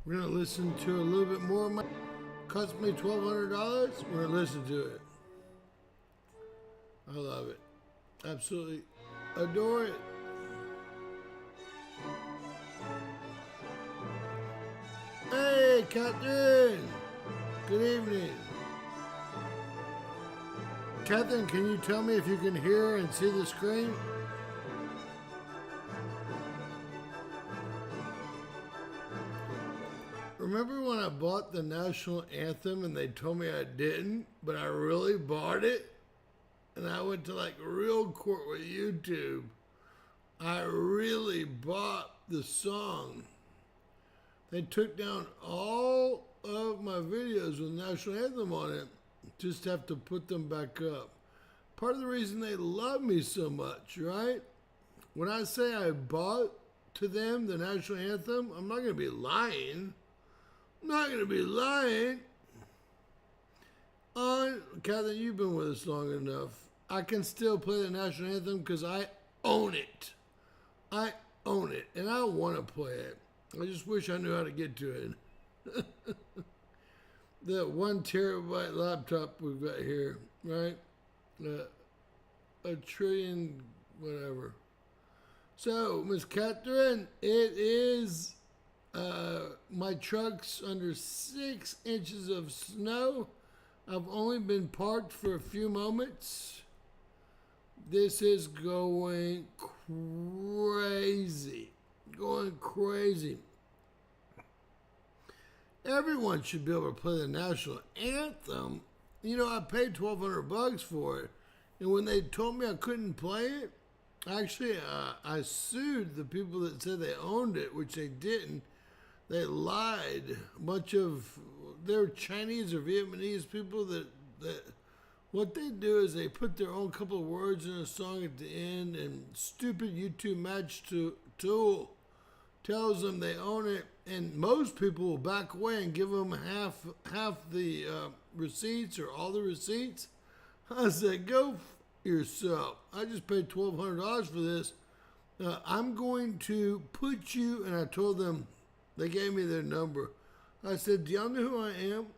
We're going to listen to a little bit more of my... Cost me $1,200. We're going to listen to it. I love it. Absolutely adore it. Hey, Catherine. Good evening. Catherine, can you tell me if you can hear and see the screen? Remember when I bought the national anthem and they told me I didn't, but I really bought it? And I went to like real court with YouTube. I really bought the song. They took down all of my videos with national anthem on it. Just have to put them back up. Part of the reason they love me so much, right? When I say I bought to them the national anthem, I'm not going to be lying. I'm not going to be lying. Catherine, you've been with us long enough. I can still play the national anthem because I own it. I own it, and I want to play it. I just wish I knew how to get to it. The 1 terabyte laptop we've got here, right? A trillion, whatever. So, Miss Catherine, it is my truck's under 6 inches of snow. I've only been parked for a few moments. This is going crazy. Going crazy. Everyone should be able to play the national anthem. You know, I paid $1,200 for it. And when they told me I couldn't play it, actually, I sued the people that said they owned it, which they didn't. They lied. A bunch of, they're Chinese or Vietnamese people that what they do is they put their own couple of words in a song at the end, and stupid YouTube match tool tells them they own it, and most people will back away and give them half the receipts or all the receipts. I said, go yourself. I just paid $1,200 for this. I'm going to put you, and I told them, they gave me their number. I said, do y'all know who I am?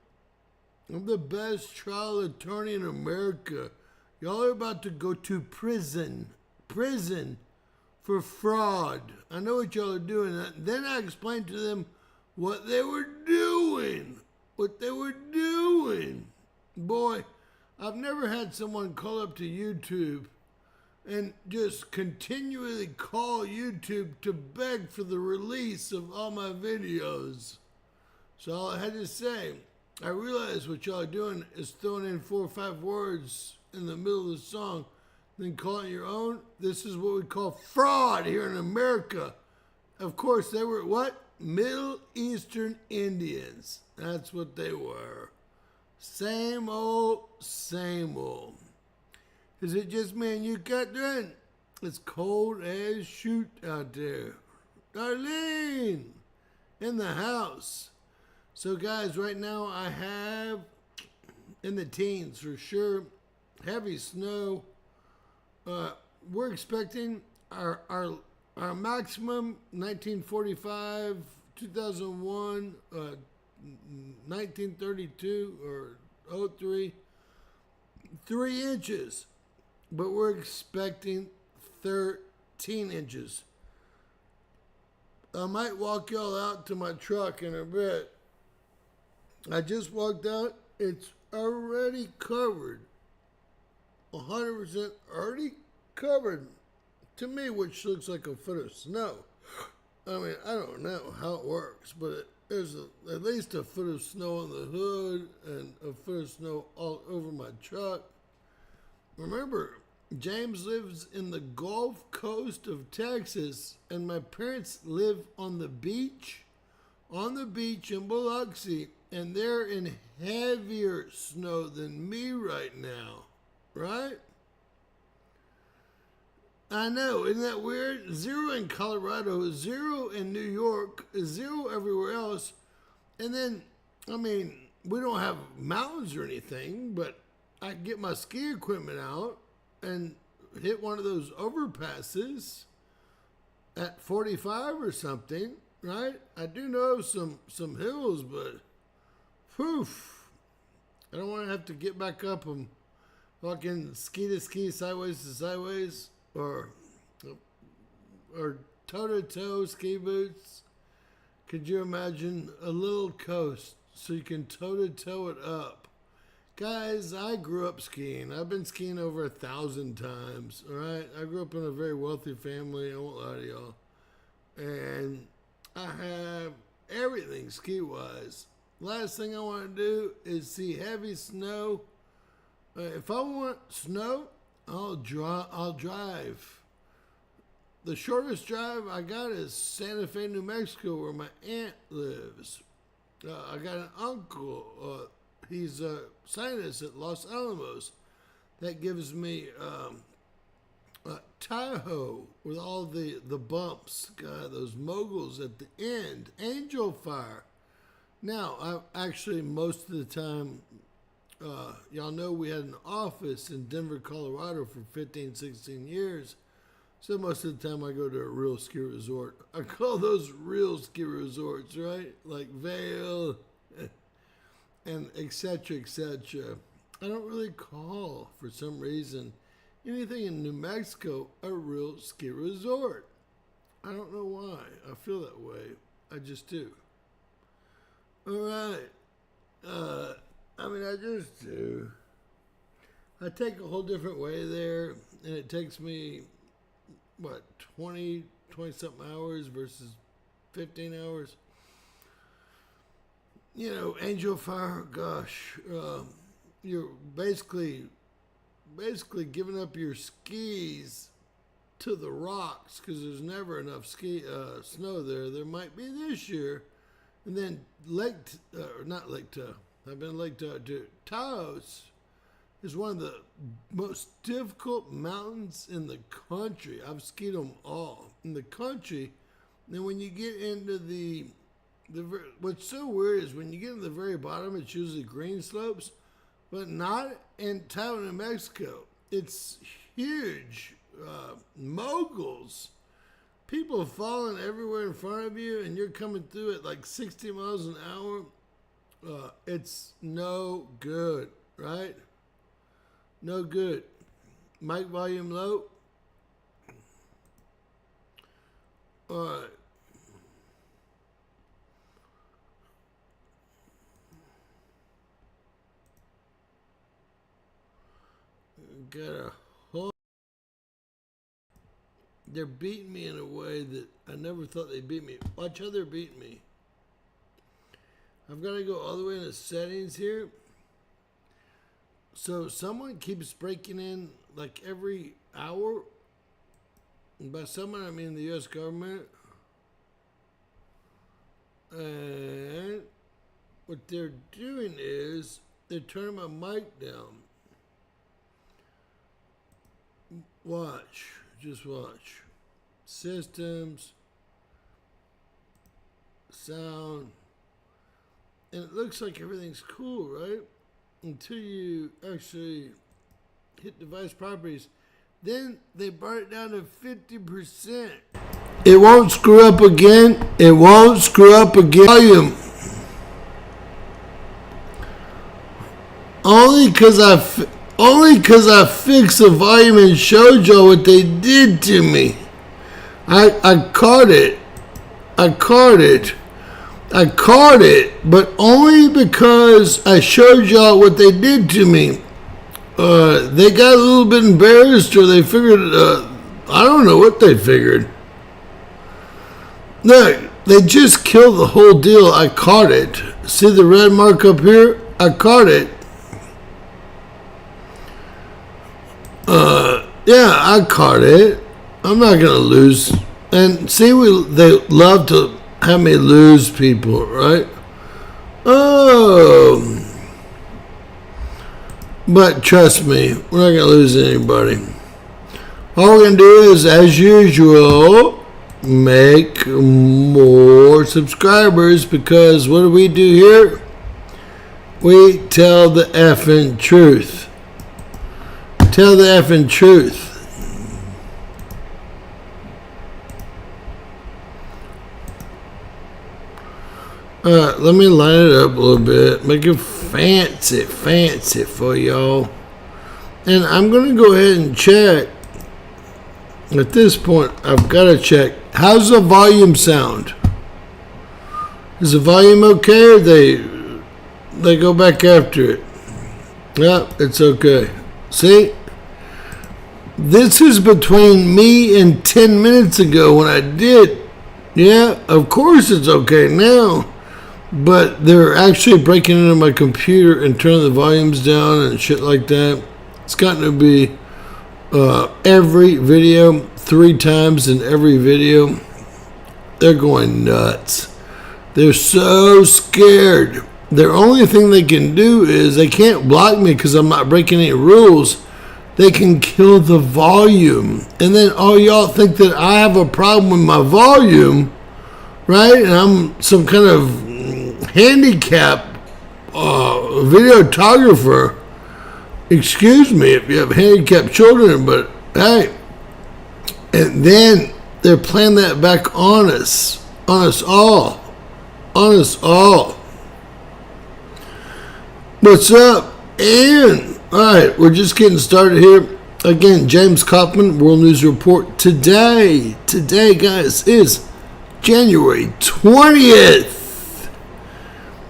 I'm the best trial attorney in America. Y'all are about to go to prison. Prison for fraud. I know what y'all are doing. Then I explained to them what they were doing. What they were doing. Boy, I've never had someone call up to YouTube and just continually call YouTube to beg for the release of all my videos. So all I had to say, I realize what y'all are doing is throwing in 4 or 5 words in the middle of the song, then calling your own. This is what we call fraud here in America. Of course, they were what? Middle Eastern Indians. That's what they were. Same old, same old. Is it just me and you, Catherine? It's cold as shoot out there. Darlene, in the house. So guys, right now I have, in the teens for sure, heavy snow. We're expecting our maximum 1945, 2001, 1932 or 03, 3 inches. But we're expecting 13 inches. I might walk y'all out to my truck in a bit. I just walked out. It's already covered. 100% already covered. To me, which looks like a foot of snow. I mean, I don't know how it works, but there's at least a foot of snow on the hood and a foot of snow all over my truck. Remember, James lives in the Gulf Coast of Texas, and my parents live on the beach in Biloxi, and they're in heavier snow than me right now, right? I know, isn't that weird? 0 in Colorado, 0 in New York, 0 everywhere else. And then, I mean, we don't have mountains or anything, but I get my ski equipment out and hit one of those overpasses at 45 or something, right? I do know some hills, but poof, I don't want to have to get back up them, fucking ski to ski, sideways to sideways, or toe to toe ski boots. Could you imagine a little coast so you can toe to toe it up? Guys, I grew up skiing. I've been skiing over 1,000 times. All right, I grew up in a very wealthy family. I won't lie to y'all, and I have everything ski wise. Last thing I want to do is see heavy snow. If I want snow, I'll drive. The shortest drive I got is Santa Fe, New Mexico, where my aunt lives. I got an uncle. He's a scientist at Los Alamos. That gives me Tahoe with all the bumps. God, those moguls at the end. Angel Fire. Now, actually, most of the time, y'all know we had an office in Denver, Colorado for 15, 16 years. So most of the time I go to a real ski resort. I call those real ski resorts, right? Like Vail and et cetera, et cetera. I don't really call, for some reason, anything in New Mexico a real ski resort. I don't know why. I feel that way. I just do. All right. I just do. I take a whole different way there, and it takes me, 20 something hours versus 15 hours. You know, Angel Fire, gosh, you're basically giving up your skis to the rocks because there's never enough snow there. There might be this year. And then Taos is one of the most difficult mountains in the country. I've skied them all in the country. Then when you get into what's so weird is when you get to the very bottom, it's usually green slopes, but not in Tahoe, New Mexico. It's huge moguls. People falling everywhere in front of you, and you're coming through at like 60 miles an hour. It's no good, right? No good. Mic volume low. All right. Got a whole. They're beating me in a way that I never thought they'd beat me. Watch how they're beating me. I've got to go all the way into settings here. So someone keeps breaking in like every hour. And by someone, I mean the U.S. government. And what they're doing is they're turning my mic down. Watch. Just watch. Systems. Sound. And it looks like everything's cool, right? Until you actually hit device properties. Then they brought it down to 50%. It won't screw up again. It won't screw up again. Volume. Only because I fixed the volume and showed y'all what they did to me. I caught it. But only because I showed y'all what they did to me. They got a little bit embarrassed, or they figured, I don't know what they figured. Look, they just killed the whole deal. I caught it. See the red mark up here? I caught it. Yeah, I caught it. I'm not gonna lose. And see, they love to have me lose people, right? Oh, but trust me, we're not gonna lose anybody. All we're gonna do is, as usual, make more subscribers, because what do we do here? We tell the effing truth. Tell the effing truth. Let me line it up a little bit. Make it fancy for y'all. And I'm going to go ahead and check. At this point, I've got to check. How's the volume sound? Is the volume okay, or they go back after it? Yeah, it's okay. See? This is between me and 10 minutes ago when I did. Yeah, of course it's okay now. But they're actually breaking into my computer and turning the volumes down and shit like that. It's gotten to be every video, 3 times in every video. They're going nuts. They're so scared. Their only thing they can do is they can't block me because I'm not breaking any rules. They can kill the volume. And then all y'all think that I have a problem with my volume, right? And I'm some kind of handicap videographer. Excuse me if you have handicapped children, but hey. And then they're playing that back on us all. What's up? And alright, we're just getting started here. Again, James Kaufman, World News Report. Today, guys, is January 20th.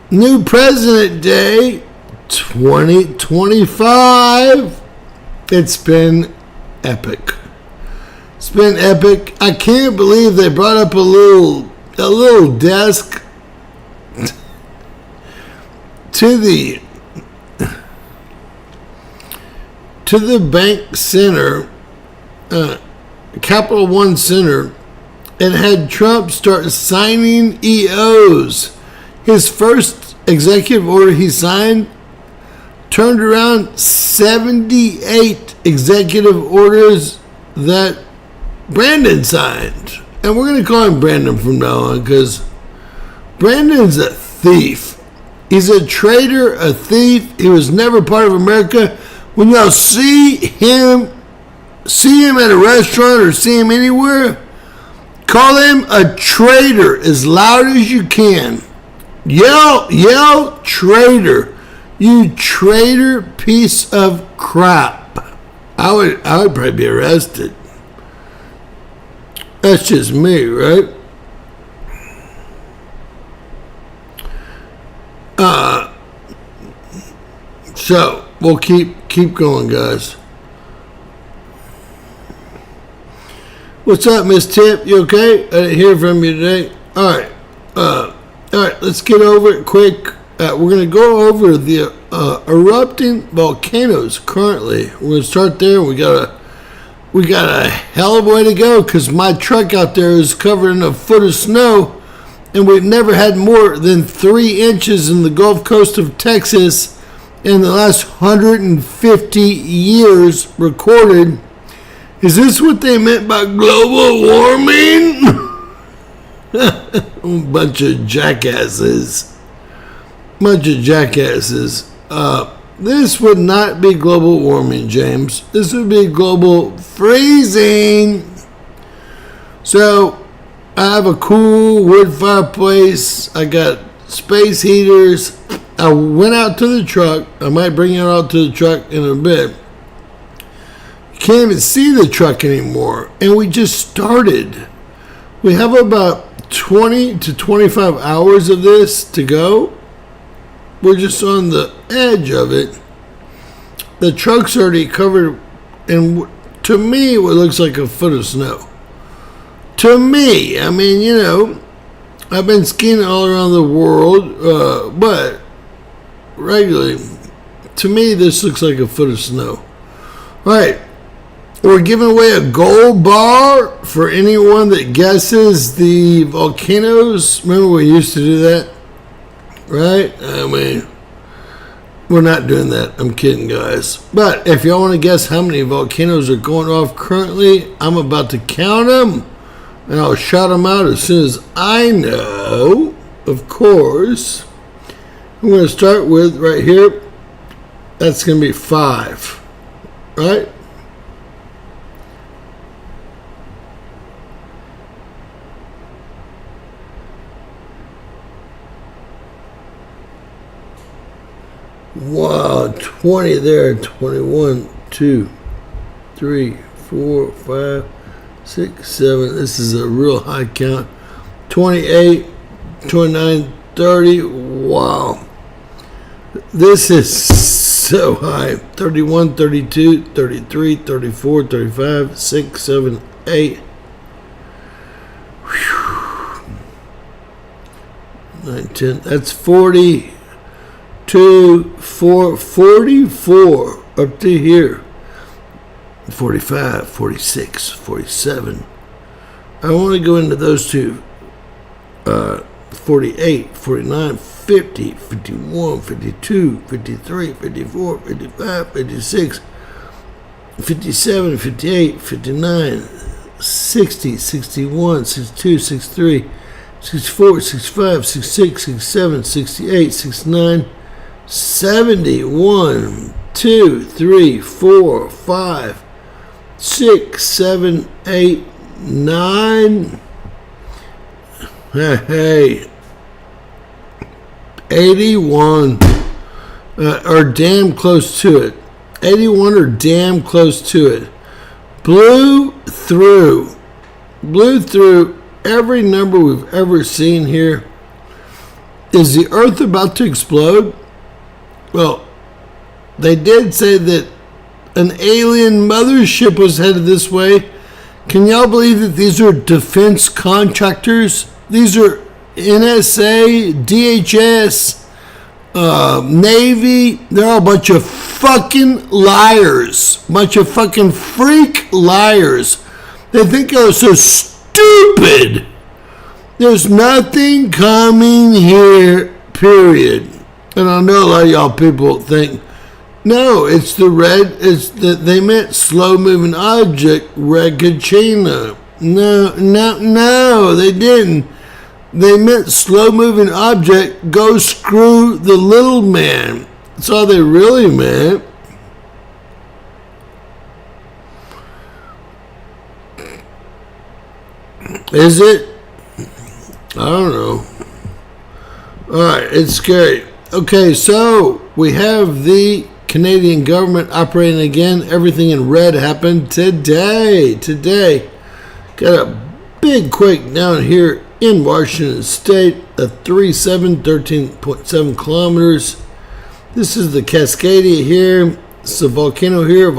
New President Day 2025. It's been epic. I can't believe they brought up a little desk to the bank center, Capital One Center, and had Trump start signing EOs. His first executive order he signed turned around 78 executive orders that Brandon signed. And we're going to call him Brandon from now on because Brandon's a thief. He's a traitor, a thief. He was never part of America. When y'all see him at a restaurant or see him anywhere, call him a traitor as loud as you can. Yell, traitor. You traitor piece of crap. I would probably be arrested. That's just me, right? So we'll keep going, guys. What's up, Miss Tip? You okay? I didn't hear from you today. All right. Let's get over it quick. We're gonna go over the erupting volcanoes currently. We're gonna start there. We got a hell of a way to go because my truck out there is covered in a foot of snow, and we've never had more than 3 inches in the Gulf Coast of Texas in the last 150 years recorded. Is this what they meant by global warming? Bunch of jackasses. This would not be global warming, James. This would be global freezing. So, I have a cool wood fireplace. I got space heaters. I went out to the truck. I might bring it out to the truck in a bit. You can't even see the truck anymore. And we just started. We have about 20 to 25 hours of this to go. We're just on the edge of it. The truck's already covered in, to me, what looks like a foot of snow. To me, I mean, you know, I've been skiing all around the world, but regularly, to me, this looks like a foot of snow. All right, we're giving away a gold bar for anyone that guesses the volcanoes. Remember we used to do that? Right? I mean, we're not doing that. I'm kidding, guys. But if y'all want to guess how many volcanoes are going off currently, I'm about to count them. And I'll shout them out as soon as I know, of course. I'm going to start with right here. That's going to be 5. Right? Wow, 20 there, 21, 2, 3, 4, 5, 6, 7. This is a real high count. 28, 29, 30. Wow. This is so high. 31, 32, 33, 34, 35, 6, 7, 8. 9, 10. That's 40. 2, 4, 44 up to here. 45, 46, 47. I want to go into those two. 48, 49, 50, 51, 52, 53, 54, 55, 56, 57, 58, 59, 60, 61, 62, 63, 64, 65, 66, 67, 68, 69, 71, 2, 3, 4, 5, 6, 7, 8, 9. Hey, 81, or damn close to it. 81 or damn close to it. Blew through every number we've ever seen here. Is the earth about to explode? Well, they did say that an alien mothership was headed this way. Can y'all believe that these are defense contractors? These are NSA, DHS, Navy. They're all a bunch of fucking liars. Bunch of fucking freak liars. They think they're so stupid. There's nothing coming here, period. And I know a lot of y'all people think, no, it's the red, it's that they meant slow-moving object, red Kachina. No, they didn't. They meant slow-moving object, go screw the little man. That's all they really meant. Is it? I don't know. Alright, it's scary. Okay, so we have the Canadian government operating again. Everything in red happened today. Got a big quake down here in Washington State, a 13.7 kilometers. This is the Cascadia here. This is a volcano here.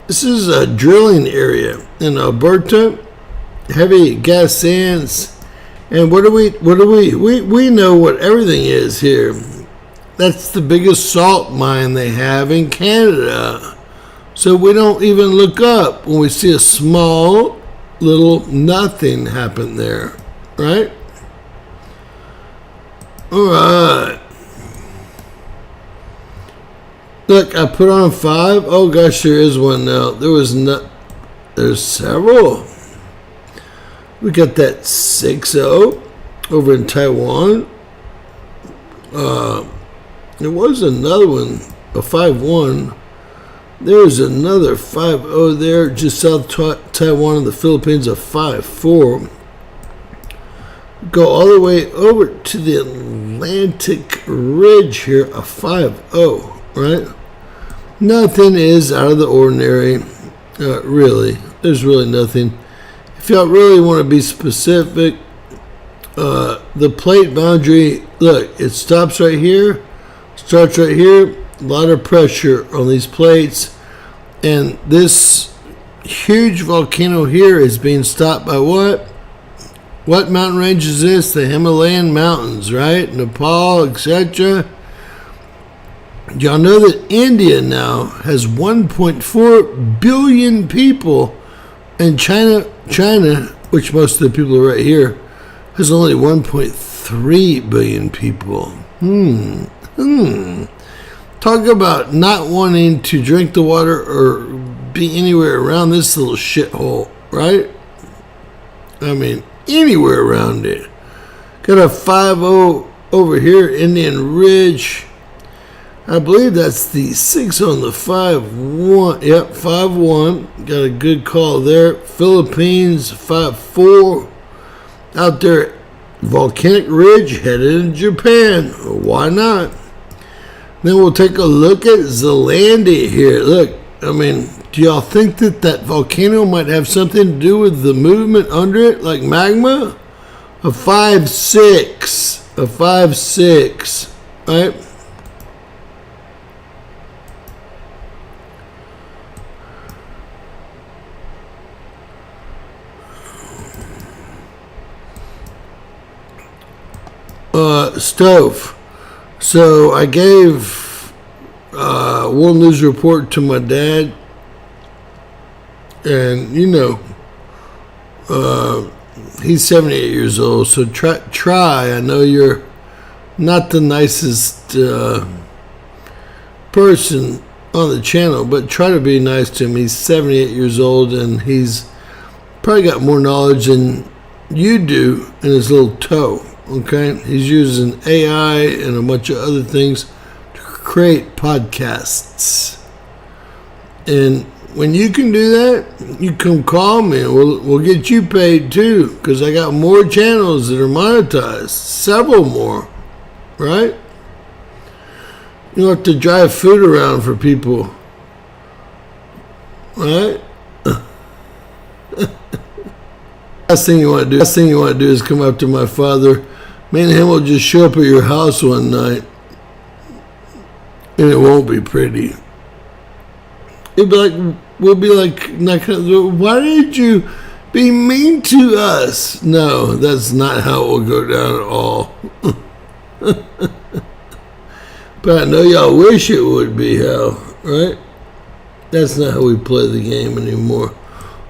This is a drilling area in Alberta. Heavy gas sands. And what do we know what everything is here. That's the biggest salt mine they have in Canada. So we don't even look up when we see a small little nothing happen there, right? All right. Look, I put on 5. Oh gosh, there is one now. There's several. We got that 6-0 over in Taiwan. There was another one, a 5-1. There's another 5-0 there, just south Taiwan and the Philippines, a 5-4. Go all the way over to the Atlantic Ridge here, a 5-0, right? Nothing is out of the ordinary, really. There's really nothing. If y'all really want to be specific, the plate boundary, look, it stops right here, starts right here. A lot of pressure on these plates, and this huge volcano here is being stopped by what? What mountain range is this? The Himalayan mountains, right? Nepal, etc. Y'all know that India now has 1.4 billion people, and China, which most of the people are right here, has only 1.3 billion people. Talk about not wanting to drink the water or be anywhere around this little shithole, right? I mean, anywhere around it. Got a 5-0 over here, Indian Ridge. I believe that's the 6 on the 5-1. Yep, 5-1. Got a good call there. Philippines, 5-4. Out there, Volcanic Ridge, headed to Japan. Why not? Then we'll take a look at Zealandia here. Look, I mean, do y'all think that volcano might have something to do with the movement under it, like magma? A 5.6. A 5.6. Right? Stove. So I gave World News Report to my dad, and he's 78 years old. So try. I know you're not the nicest person on the channel, but try to be nice to him. He's 78 years old, and he's probably got more knowledge than you do in his little toe. Okay, he's using AI and a bunch of other things to create podcasts. And when you can do that, you come call me and we'll get you paid too, because I got more channels that are monetized, several more, right? You don't have to drive food around for people, right? Last thing you want to do is come up to my father. Me and him will just show up at your house one night, and it won't be pretty. We'll be like, why did you be mean to us? No, that's not how it will go down at all. But I know y'all wish it would be how, right? That's not how we play the game anymore.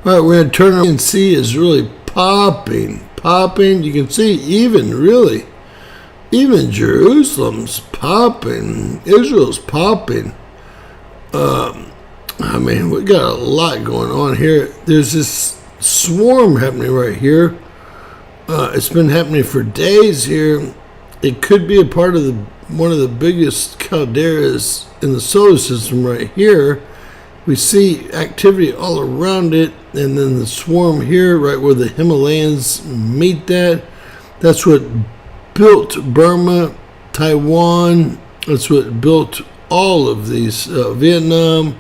All right, we're going to turn around and see is really popping. You can see even Jerusalem's popping. Israel's popping. I mean, we got a lot going on here. There's this swarm happening right here. It's been happening for days here. It could be a part of one of the biggest calderas in the solar system right here. We see activity all around it, and then the swarm here, right where the Himalayas meet that's what built Burma, Taiwan. That's what built all of these, Vietnam,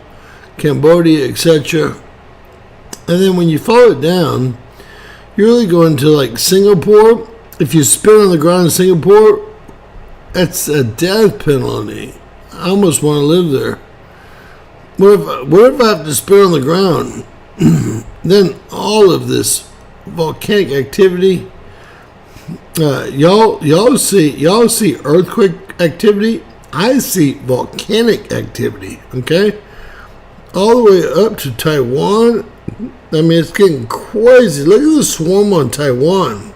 Cambodia, etc. And then when you follow it down, you're really going to like Singapore. If you spit on the ground in Singapore, that's a death penalty. I almost want to live there. What if I have to spit on the ground? Then all of this volcanic activity, y'all see earthquake activity. I see volcanic activity. Okay, all the way up to Taiwan. I mean, it's getting crazy. Look at the swarm on Taiwan.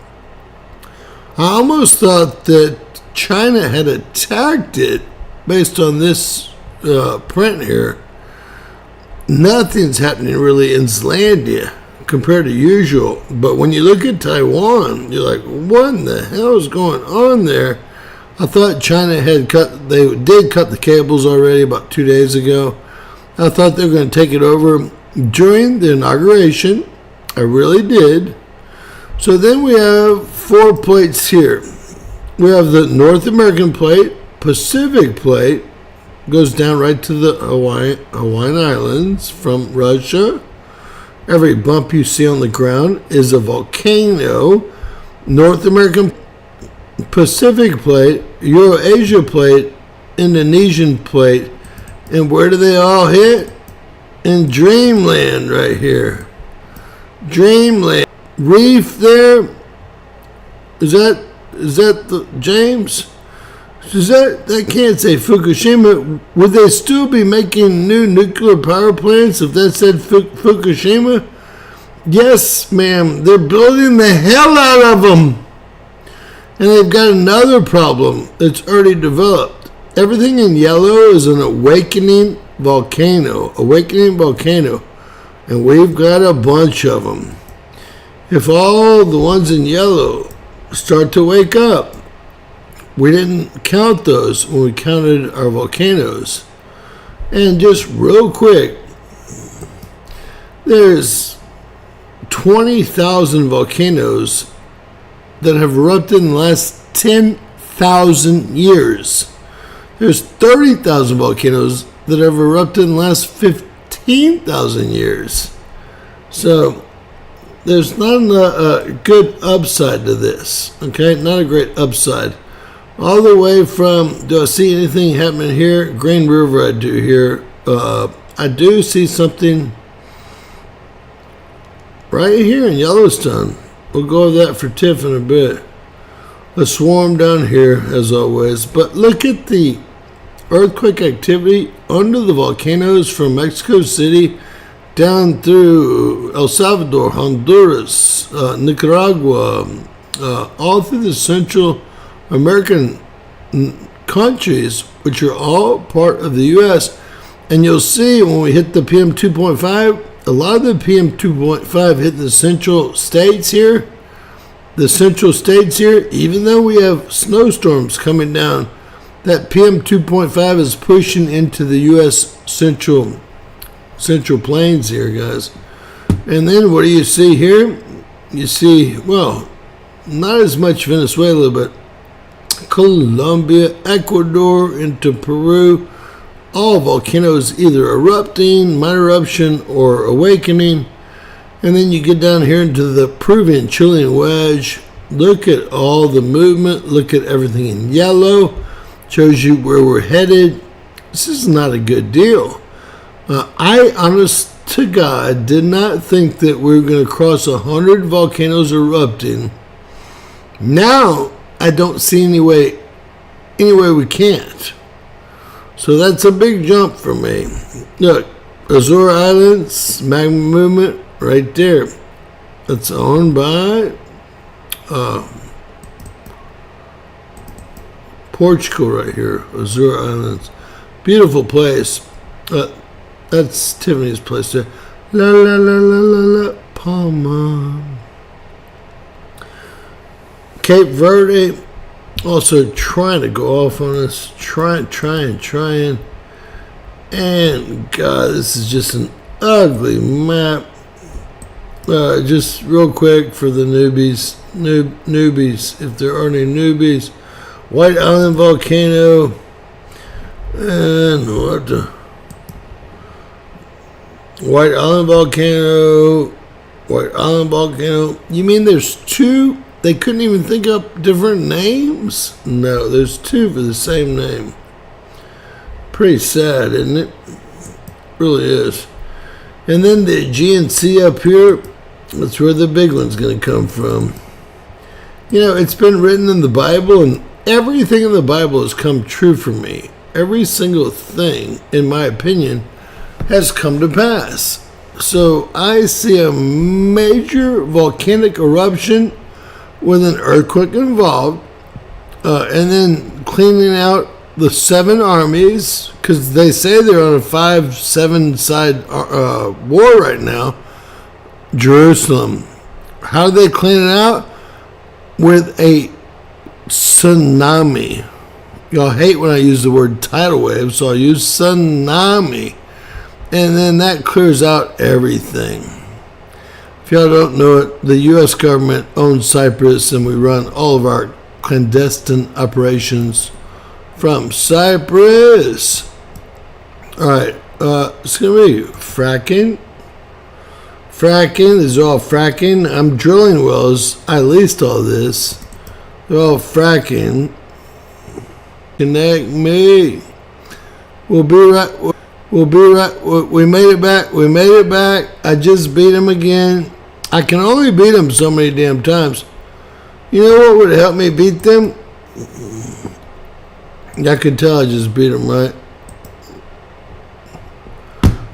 I almost thought that China had attacked it based on this print here. Nothing's happening really in Zealandia compared to usual. But when you look at Taiwan, you're like, what in the hell is going on there? I thought China did cut the cables already about 2 days ago. I thought they were going to take it over during the inauguration. I really did. So then we have 4 plates here. We have the North American plate, Pacific plate, goes down right to the Hawaiian Islands from Russia. Every bump you see on the ground is a volcano. North American Pacific plate, Eurasia plate, Indonesian plate. And where do they all hit? In Dreamland right here. Dreamland. Reef there. Is that the James? That can't say Fukushima. Would they still be making new nuclear power plants if that said Fukushima? Yes, ma'am. They're building the hell out of them. And they've got another problem that's already developed. Everything in yellow is an awakening volcano. And we've got a bunch of them. If all the ones in yellow start to wake up, we didn't count those when we counted our volcanoes. And just real quick, there's 20,000 volcanoes that have erupted in the last 10,000 years. There's 30,000 volcanoes that have erupted in the last 15,000 years. So there's not a good upside to this, okay? Not a great upside. All the way from, do I see anything happening here? Green River I do here. I do see something right here in Yellowstone. We'll go over that for Tiff in a bit. A swarm down here, as always. But look at the earthquake activity under the volcanoes from Mexico City down through El Salvador, Honduras, Nicaragua, all through the Central American countries, which are all part of the U.S. And you'll see when we hit the PM 2.5, a lot of the PM 2.5 hit the central states here. The central states here, even though we have snowstorms coming down, that PM 2.5 is pushing into the U.S. central plains here, guys. And then what do you see here? You see, well, not as much Venezuela, but Colombia, Ecuador, into Peru, all volcanoes either erupting, minor eruption, or awakening. And then you get down here into the Peruvian Chilean wedge. Look at all the movement. Look at everything in yellow. Shows you where we're headed. This is not a good deal. I, honest to God, did not think that we were going to cross 100 volcanoes erupting. Now, I don't see any way we can't. So that's a big jump for me. Look, Azure Islands, magma movement, right there. That's owned by Portugal right here, Azure Islands. Beautiful place. That's Tiffany's place there. La la la la la la, Palma. Cape Verde, also trying to go off on us. Trying. And God, this is just an ugly map. Just real quick for the newbies, if there are any newbies. White Island volcano, and what the White Island volcano. You mean there's two? They couldn't even think up different names? No, there's two for the same name. Pretty sad, isn't it? Really is. And then the Aegean Sea up here, that's where the big one's going to come from. You know, it's been written in the Bible, and everything in the Bible has come true for me. Every single thing, in my opinion, has come to pass. So I see a major volcanic eruption with an earthquake involved, and then cleaning out the 7 armies, because they say they're on a 5-7 side war right now. Jerusalem. How do they clean it out? With a tsunami. Y'all hate when I use the word tidal wave, so I use tsunami. And then that clears out everything. If y'all don't know it, the U.S. government owns Cyprus, and we run all of our clandestine operations from Cyprus. All right, it's going to be fracking. Fracking, these are all fracking. I'm drilling wells. I leased all this. They're all fracking. Connect me. We'll be right. We made it back. I just beat him again. I can only beat him so many damn times. You know what would help me beat them? I could tell I just beat him, right?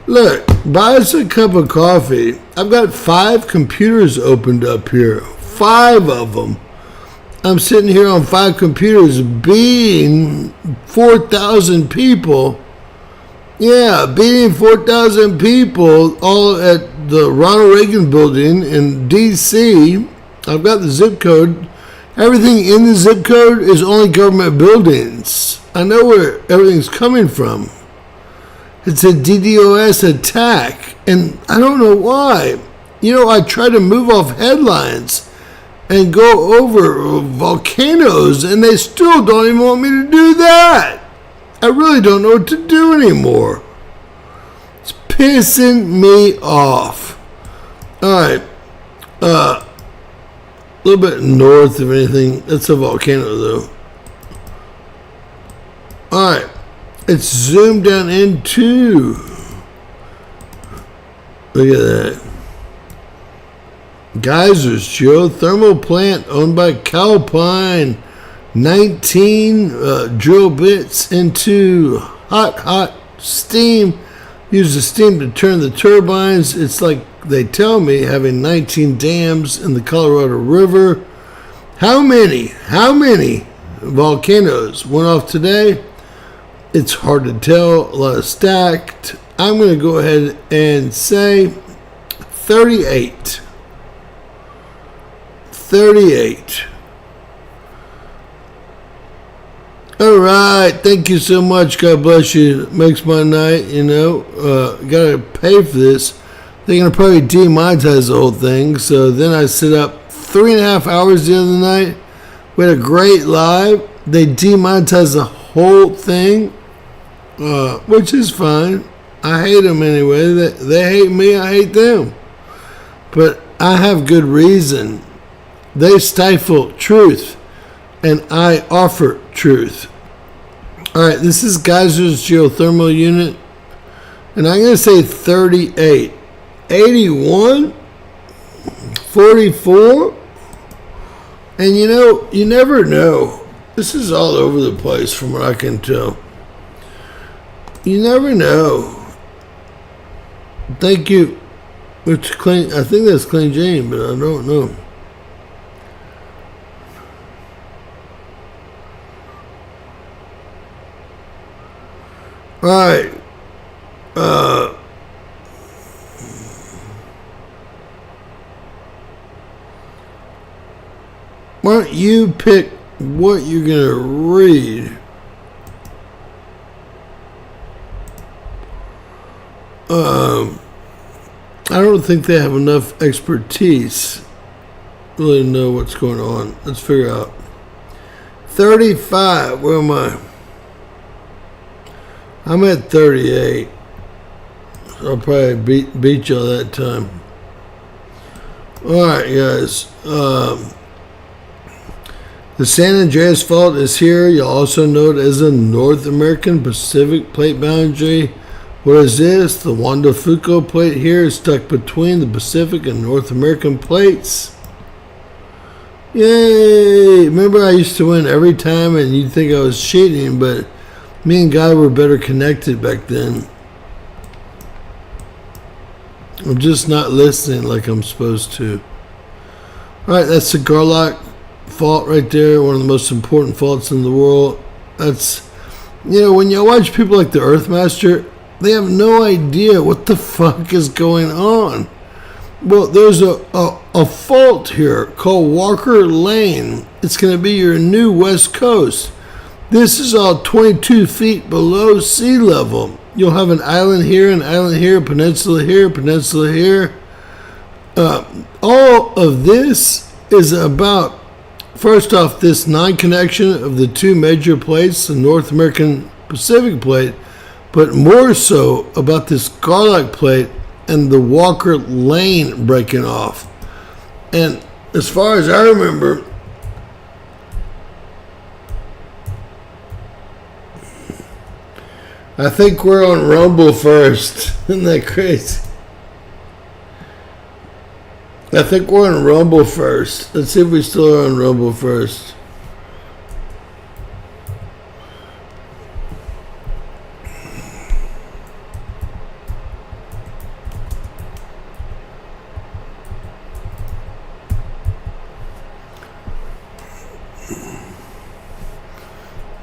Look, buy us a cup of coffee. I've got 5 computers opened up here. 5 of them. I'm sitting here on 5 computers beating 4,000 people. Yeah, beating 4,000 people all at the Ronald Reagan building in D.C. I've got the zip code. Everything in the zip code is only government buildings. I know where everything's coming from. It's a DDoS attack, and I don't know why. You know, I try to move off headlines and go over volcanoes, and they still don't even want me to do that. I really don't know what to do anymore. It's pissing me off. Alright. A little bit north of anything. That's a volcano though. Alright. It's zoomed down into. Look at that. Geysers, geothermal plant owned by Calpine. 19 drill bits into hot steam. Use the steam to turn the turbines. It's like they tell me having 19 dams in the Colorado River. How many volcanoes went off today? It's hard to tell. A lot of stacked. I'm going to go ahead and say 38. 38. All right, thank you so much. God bless you. It makes my night, you know. Gotta pay for this. They're gonna probably demonetize the whole thing. So then I sit up 3.5 hours the other night. We had a great live. They demonetized the whole thing, which is fine. I hate them anyway. They hate me. I hate them. But I have good reason. They stifle truth, and I offer truth. Alright, this is Geyser's geothermal unit, and I'm going to say 38. 81, 44, and you know, you never know. This is all over the place from what I can tell. You never know. Thank you. It's clean. I think that's Clean Jane, but I don't know. Alright. Why don't you pick what you're going to read? I don't think they have enough expertise to really know what's going on. Let's figure out. 35. Where am I? I'm at 38. I'll probably beat y'all that time. Alright, guys. The San Andreas Fault is here. You'll also know it as a North American Pacific Plate boundary. What is this? The Juan de Fuca plate here is stuck between the Pacific and North American plates. Yay! Remember I used to win every time and you'd think I was cheating, but me and God were better connected back then. I'm just not listening like I'm supposed to. Alright, that's the Garlock Fault right there. One of the most important faults in the world. That's, you know, when you watch people like the Earthmaster, they have no idea what the fuck is going on. Well, there's a fault here called Walker Lane. It's going to be your new West Coast. This is all 22 feet below sea level. You'll have an island here, peninsula here. All of this is about, first off, this non-connection of the two major plates, the North American Pacific Plate, but more so about this Garlock Plate and the Walker Lane breaking off. And as far as I remember, I think we're on Rumble first. Isn't that crazy? I think we're on Rumble first. Let's see if we still are on Rumble first.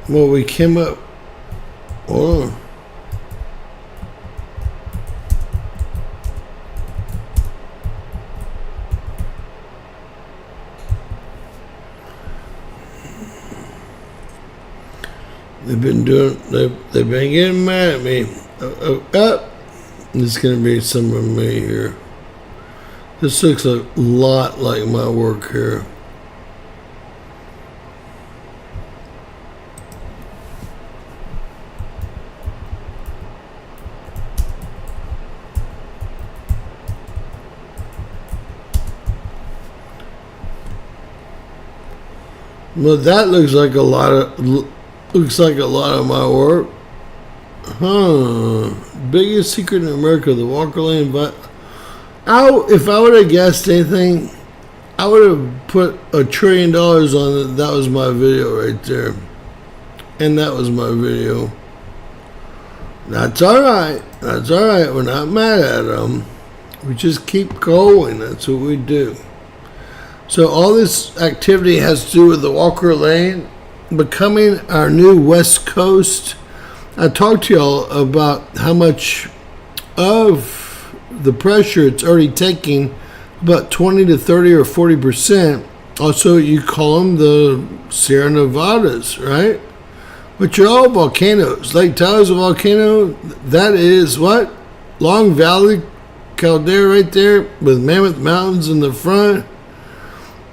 Well, we came up. Hold on. They've been getting mad at me. This is gonna be some of me here. This looks a lot like my work here. Well, that looks like a lot of my work. Huh. Biggest secret in America, the Walker Lane. But if I would have guessed anything, I would have put $1 trillion on it. That was my video right there. And that was my video. That's alright. That's alright. We're not mad at them. We just keep going. That's what we do. So all this activity has to do with the Walker Lane becoming our new West Coast. I talked to y'all about how much of the pressure it's already taking, about 20 to 30 or 40%. Also, you call them the Sierra Nevadas, right? Which are all volcanoes. Lake Tahoe's a volcano. That is what? Long Valley caldera right there with Mammoth Mountains in the front.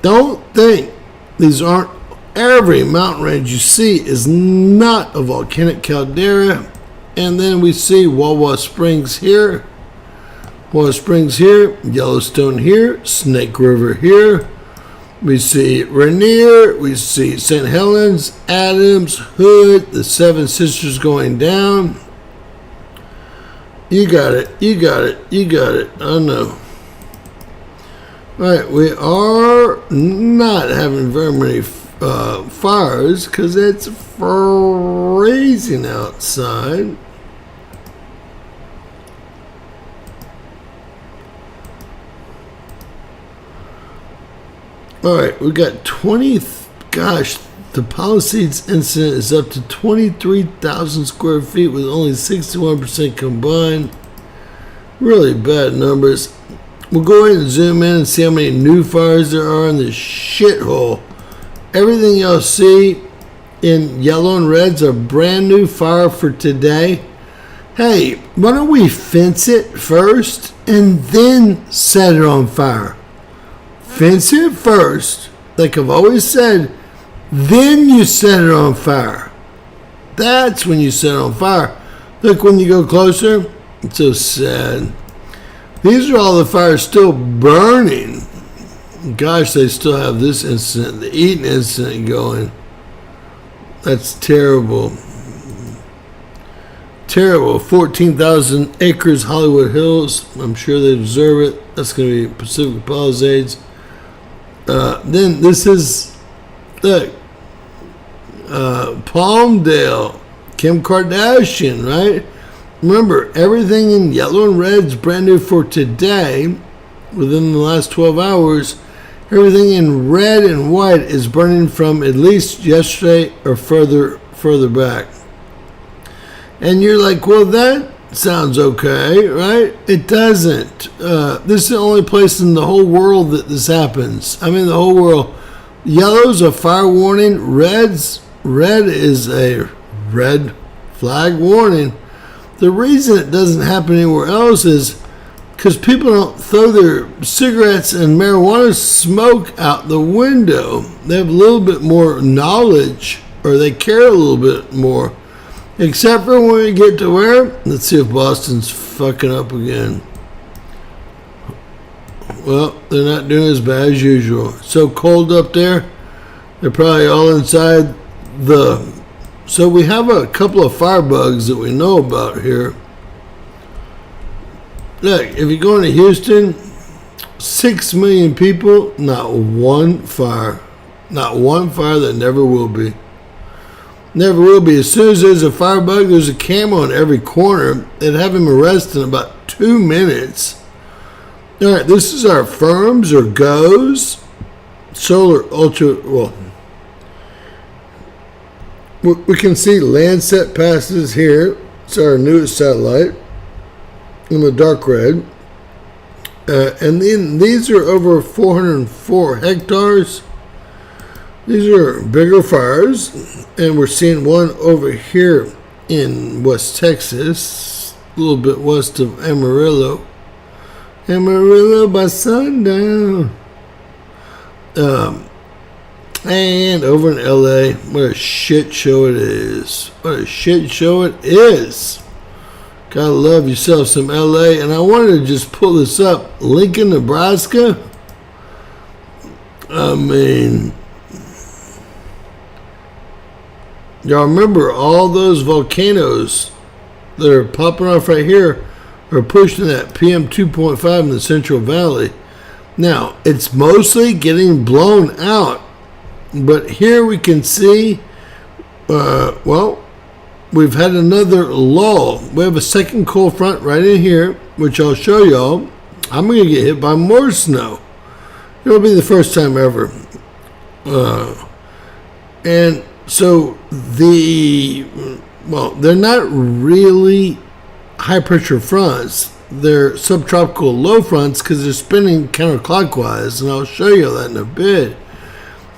Don't think these aren't. Every mountain range you see is not a volcanic caldera. And then we see Wawa Springs here, Yellowstone here, Snake River here. We see Rainier, we see St. Helens, Adams, Hood, the Seven Sisters going down. You got it. I know. Alright, we are not having very many fires because it's freezing outside. Alright, we got 20, gosh, the Palisades incident is up to 23,000 square feet with only 61% combined. Really bad numbers. We'll go ahead and zoom in and see how many new fires there are in this shithole. Everything y'all see in yellow and reds are brand new fire for today. Hey, why don't we fence it first and then set it on fire? Fence it first, like I've always said, then you set it on fire. That's when you set it on fire. Look, when you go closer, it's so sad. These are all the fires still burning. Gosh, they still have this incident, the Eaton incident going. That's terrible. Terrible. 14,000 acres, Hollywood Hills. I'm sure they deserve it. That's going to be Pacific Palisades. Then this is, look, Palmdale, Kim Kardashian, right? Remember, everything in yellow and red is brand new for today. Within the last 12 hours, everything in red and white is burning from at least yesterday or further back. And you're like, well, that sounds okay, right? It doesn't. This is the only place in the whole world that this happens. I mean, the whole world. Yellow's a fire warning. Red is a red flag warning. The reason it doesn't happen anywhere else is because people don't throw their cigarettes and marijuana smoke out the window. They have a little bit more knowledge, or they care a little bit more. Except for when we get to where? Let's see if Boston's fucking up again. Well, they're not doing as bad as usual. It's so cold up there. They're probably all inside the... So we have a couple of firebugs that we know about here. Look, if you go into Houston, 6 million people, not one fire. Not one fire, that never will be. Never will be. As soon as there's a firebug, there's a camo in every corner. They'd have him arrested in about 2 minutes. Alright, this is our firms or GOES. Solar Ultra, well, we can see Landsat passes here. It's our newest satellite in the dark red. And then these are over 404 hectares. These are bigger fires. And we're seeing one over here in West Texas, a little bit west of Amarillo. Amarillo by sundown. And over in LA, what a shit show it is. What a shit show it is. Gotta love yourself some LA. And I wanted to just pull this up. Lincoln, Nebraska. I mean, Y'all remember all those volcanoes that are popping off right here are pushing that PM 2.5 in the Central Valley. Now, it's mostly getting blown out, but here we can see, well, we've had another lull. We have a second cold front right in here, which I'll show y'all. I'm going to get hit by more snow. It'll be the first time ever. And so they're not really high pressure fronts. They're subtropical low fronts because they're spinning counterclockwise, and I'll show you that in a bit.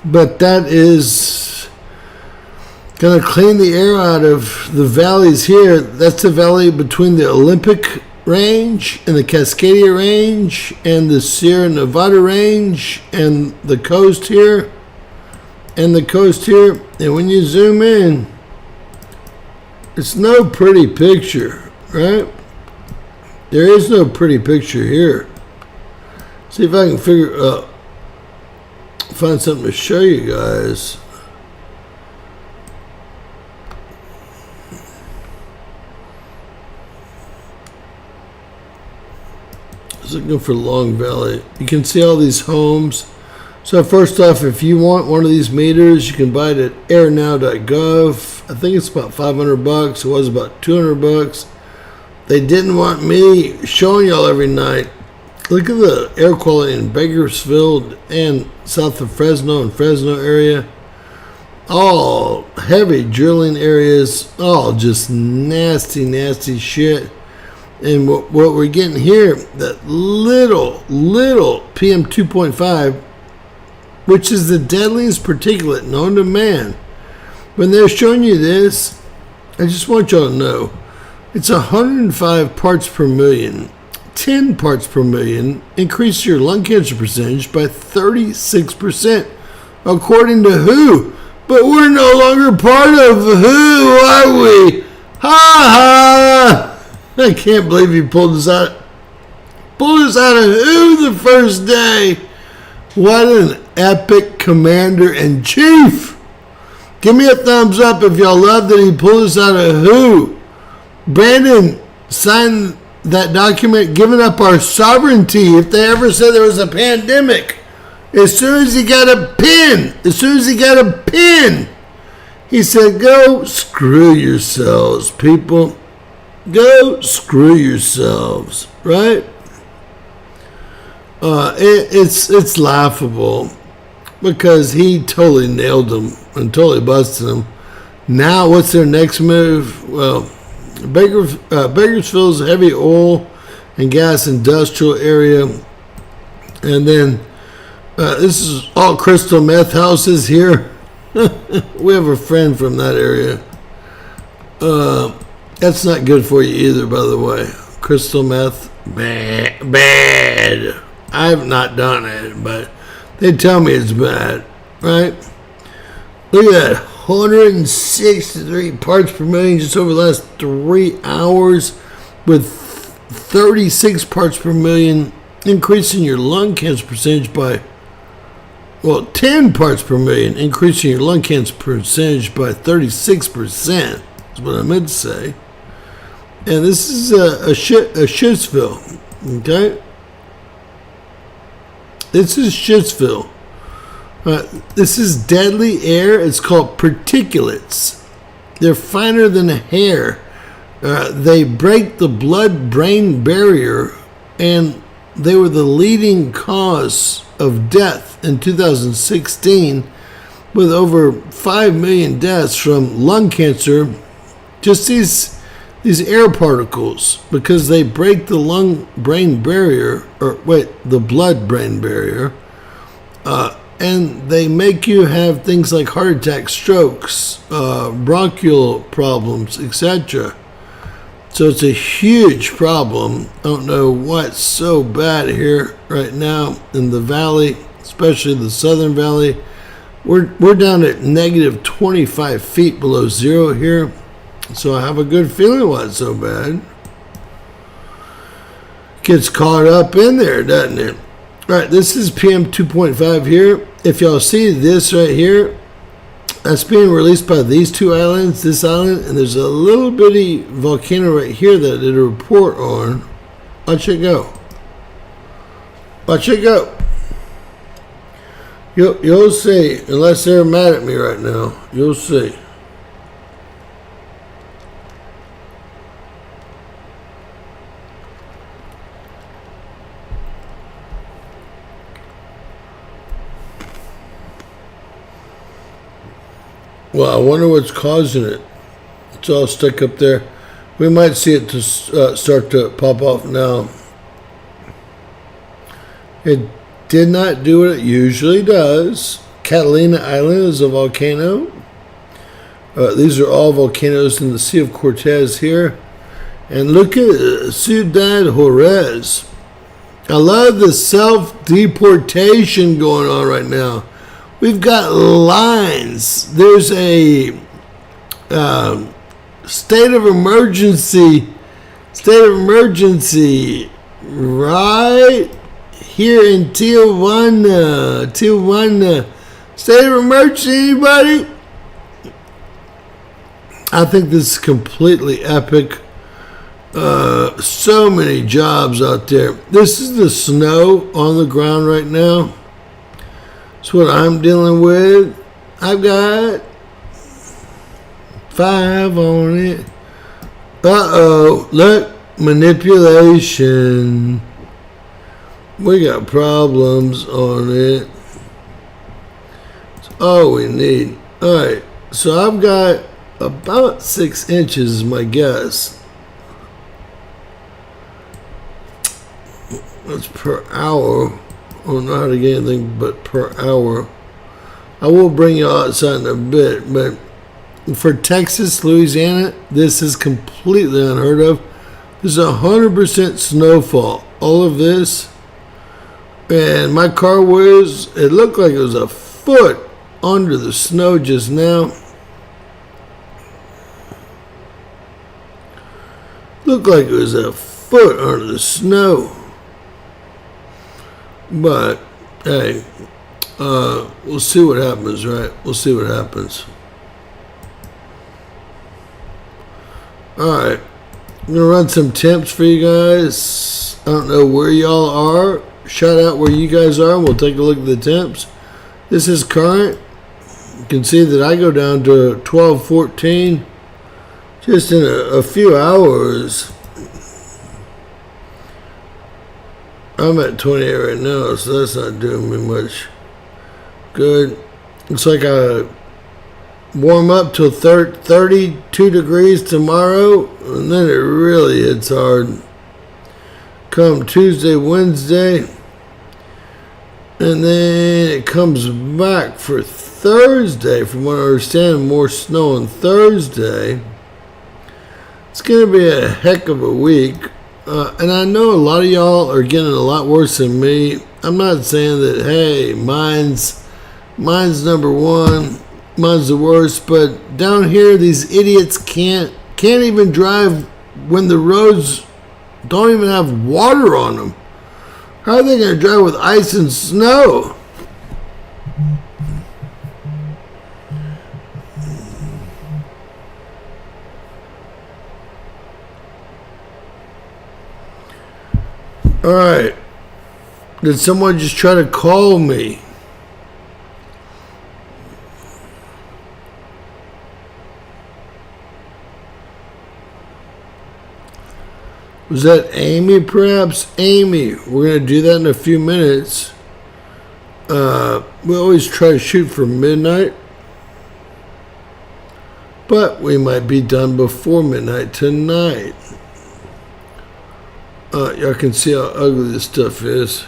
But that is going to clean the air out of the valleys here. That's the valley between the Olympic Range and the Cascadia Range and the Sierra Nevada Range and the coast here. And the coast here. And when you zoom in, it's no pretty picture, right? There is no pretty picture here. See if I can find something to show you guys. I was looking for Long Valley. You can see all these homes. So first off, if you want one of these meters, you can buy it at airnow.gov. I think it's about $500. It was about $200. They didn't want me showing y'all every night. Look at the air quality in Bakersfield and south of Fresno and Fresno area. All heavy drilling areas. All just nasty, nasty shit. And what we're getting here, that little PM 2.5, which is the deadliest particulate known to man. When they're showing you this, I just want y'all to know, it's 105 parts per million. 10 parts per million increase your lung cancer percentage by 36%. According to WHO? But we're no longer part of WHO, are we? Ha ha! I can't believe he pulled us out of WHO the first day. What an epic commander-in-chief. Give me a thumbs up if y'all love that he pulled us out of WHO. Brandon signed that document giving up our sovereignty if they ever said there was a pandemic. As soon as he got a pin, he said, go screw yourselves, people. Go screw yourselves, right? It's laughable because he totally nailed them and totally busted them. Now, what's their next move? Well, Bakersfield's a heavy oil and gas industrial area, and then this is all crystal meth houses here. We have a friend from that area. That's not good for you either, by the way. Crystal meth, bad. I've not done it, but they tell me it's bad, right? Look at that, 163 parts per million just over the last 3 hours, with 36 parts per million, increasing your lung cancer percentage by, 10 parts per million, increasing your lung cancer percentage by 36%, is what I meant to say. And this is a Shitsville, okay? This is Shitsville. This is deadly air. It's called particulates. They're finer than hair. They break the blood-brain barrier, and they were the leading cause of death in 2016, with over 5 million deaths from lung cancer. Just these air particles, because they break the lung-brain barrier, the blood-brain barrier, and they make you have things like heart attacks, strokes, bronchial problems, etc. So it's a huge problem. I don't know what's so bad here right now in the valley, especially the southern valley. We're down at negative 25 feet below zero here. So I have a good feeling it wasn't so bad. Gets caught up in there, doesn't it? All right, this is PM 2.5 here. If y'all see this right here, that's being released by these two islands, this island, and there's a little bitty volcano right here that I did a report on. Watch it go. Watch it go. You'll see, unless they're mad at me right now. You'll see. Well, I wonder what's causing it. It's all stuck up there. We might see it to start to pop off now. It did not do what it usually does. Catalina Island is a volcano. These are all volcanoes in the Sea of Cortez here. And look at Ciudad Juarez. I love the self-deportation going on right now. We've got lines. There's a state of emergency right here in Tijuana. State of emergency, anybody? I think this is completely epic. So many jobs out there. This is the snow on the ground right now. That's what I'm dealing with. I've got 5 on it. Uh-oh. Look. Manipulation. We got problems on it. That's all we need. Alright. So I've got about 6 inches is my guess. That's per hour. I don't know how to get anything but per hour. I will bring you outside in a bit, but for Texas, Louisiana, this is completely unheard of. There's 100% snowfall. All of this, and my car was, it looked like it was a foot under the snow just now. Looked like it was a foot under the snow. But, hey, we'll see what happens, right? We'll see what happens. Alright, I'm going to run some temps for you guys. I don't know where y'all are. Shout out where you guys are, and we'll take a look at the temps. This is current. You can see that I go down to 12:14 just in a few hours. I'm at 28 right now, so that's not doing me much good. It's like I warm up till 32 degrees tomorrow, and then it really hits hard. Come Tuesday, Wednesday, and then it comes back for Thursday. From what I understand, more snow on Thursday. It's going to be a heck of a week. And I know a lot of y'all are getting a lot worse than me. I'm not saying that, hey, mine's number one, mine's the worst, but down here these idiots can't even drive when the roads don't even have water on them. How are they going to drive with ice and snow? All right. Did someone just try to call me? Was that Amy, perhaps? Amy, we're going to do that in a few minutes. We always try to shoot for midnight, but we might be done before midnight tonight. Y'all can see how ugly this stuff is.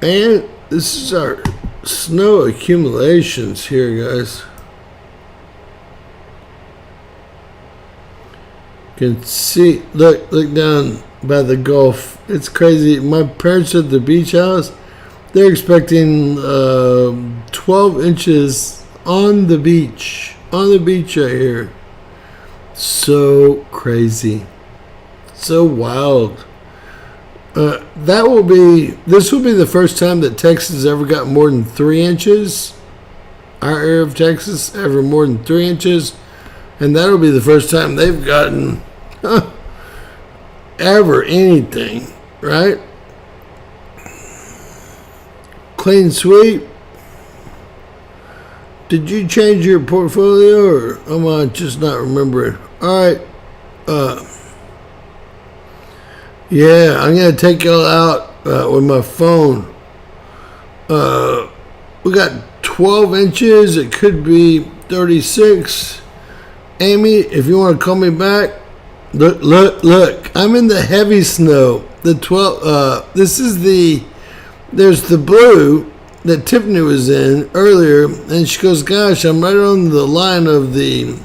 And this is our snow accumulations here, guys. You can see, look down by the Gulf. It's crazy. My parents at the beach house, they're expecting 12 inches on the beach right here. So crazy. So wild. This will be the first time that Texas ever got more than 3 inches. our area of Texas ever more than 3 inches, and that'll be the first time they've gotten ever anything, right? Clean sweep. Did you change your portfolio, or am I just not remembering? All right. Yeah, I'm gonna take y'all out with my phone. We got 12 inches. It could be 36. Amy, if you want to call me back, look. I'm in the heavy snow. The 12. This is the. There's the blue that Tiffany was in earlier, and she goes, "Gosh, I'm right on the line of the